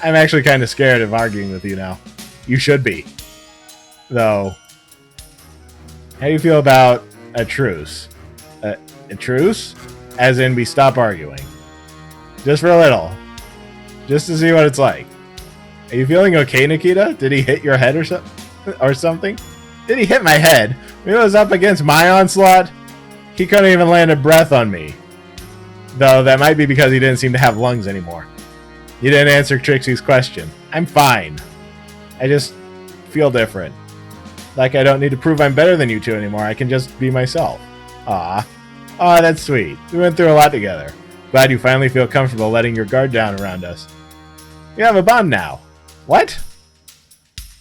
I'm actually kind of scared of arguing with you now. You should be. Though, how do you feel about a truce? A truce? As in, we stop arguing. Just for a little. Just to see what it's like. Are you feeling okay, Nikita? Did he hit your head or something? Did he hit my head? When he was up against my onslaught, he couldn't even land a breath on me. Though that might be because he didn't seem to have lungs anymore. You didn't answer Trixie's question. I'm fine. I just feel different. Like I don't need to prove I'm better than you two anymore. I can just be myself. Aw. Aw, that's sweet. We went through a lot together. Glad you finally feel comfortable letting your guard down around us. We have a bond now. What?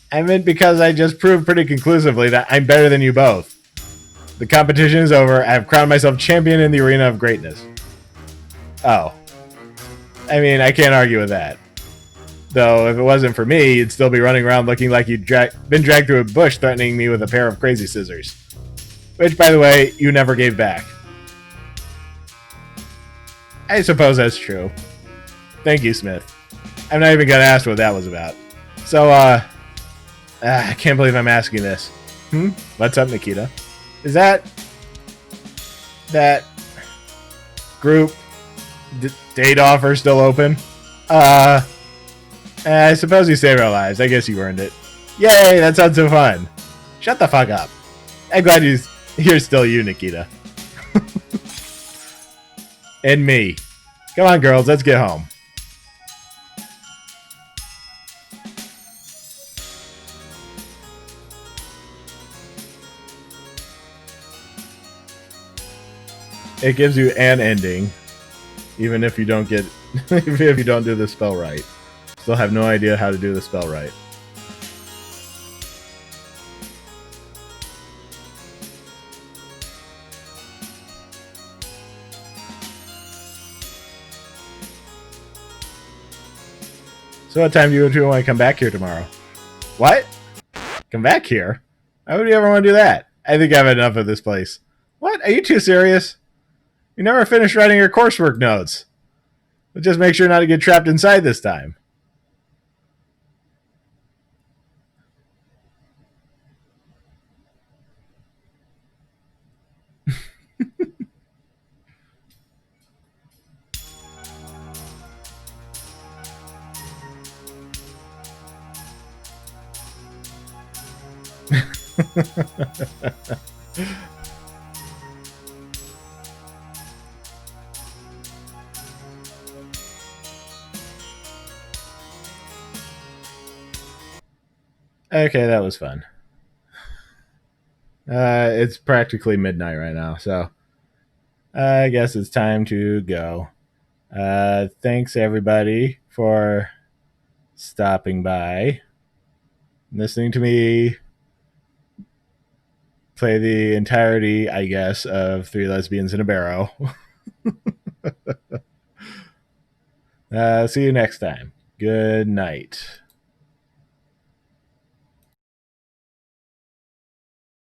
I meant because I just proved pretty conclusively that I'm better than you both. The competition is over. I have crowned myself champion in the arena of greatness. Oh. I mean, I can't argue with that. Though, if it wasn't for me, you'd still be running around looking like you'd been dragged through a bush threatening me with a pair of crazy scissors. Which, by the way, you never gave back. I suppose that's true. Thank you, Smith. I'm not even gonna ask what that was about. So, I can't believe I'm asking this. What's up, Nikita? Is that group date offer still open? I suppose you saved our lives. I guess you earned it. Yay, that sounds so fun. Shut the fuck up. I'm glad you're still you, Nikita. And me. Come on, girls, let's get home. It gives you an ending, even if you don't get, if you don't do the spell right. Still have no idea how to do the spell right. So what time do you two want to come back here tomorrow? What? Come back here? Why would you ever want to do that? I think I've had enough of this place. What? Are you too serious? You never finished writing your coursework notes. But just make sure not to get trapped inside this time. Okay, that was fun. It's practically midnight right now, so I guess it's time to go. Thanks everybody for stopping by, listening to me play the entirety, I guess, of Three Lesbians in a Barrow. See you next time. Good night.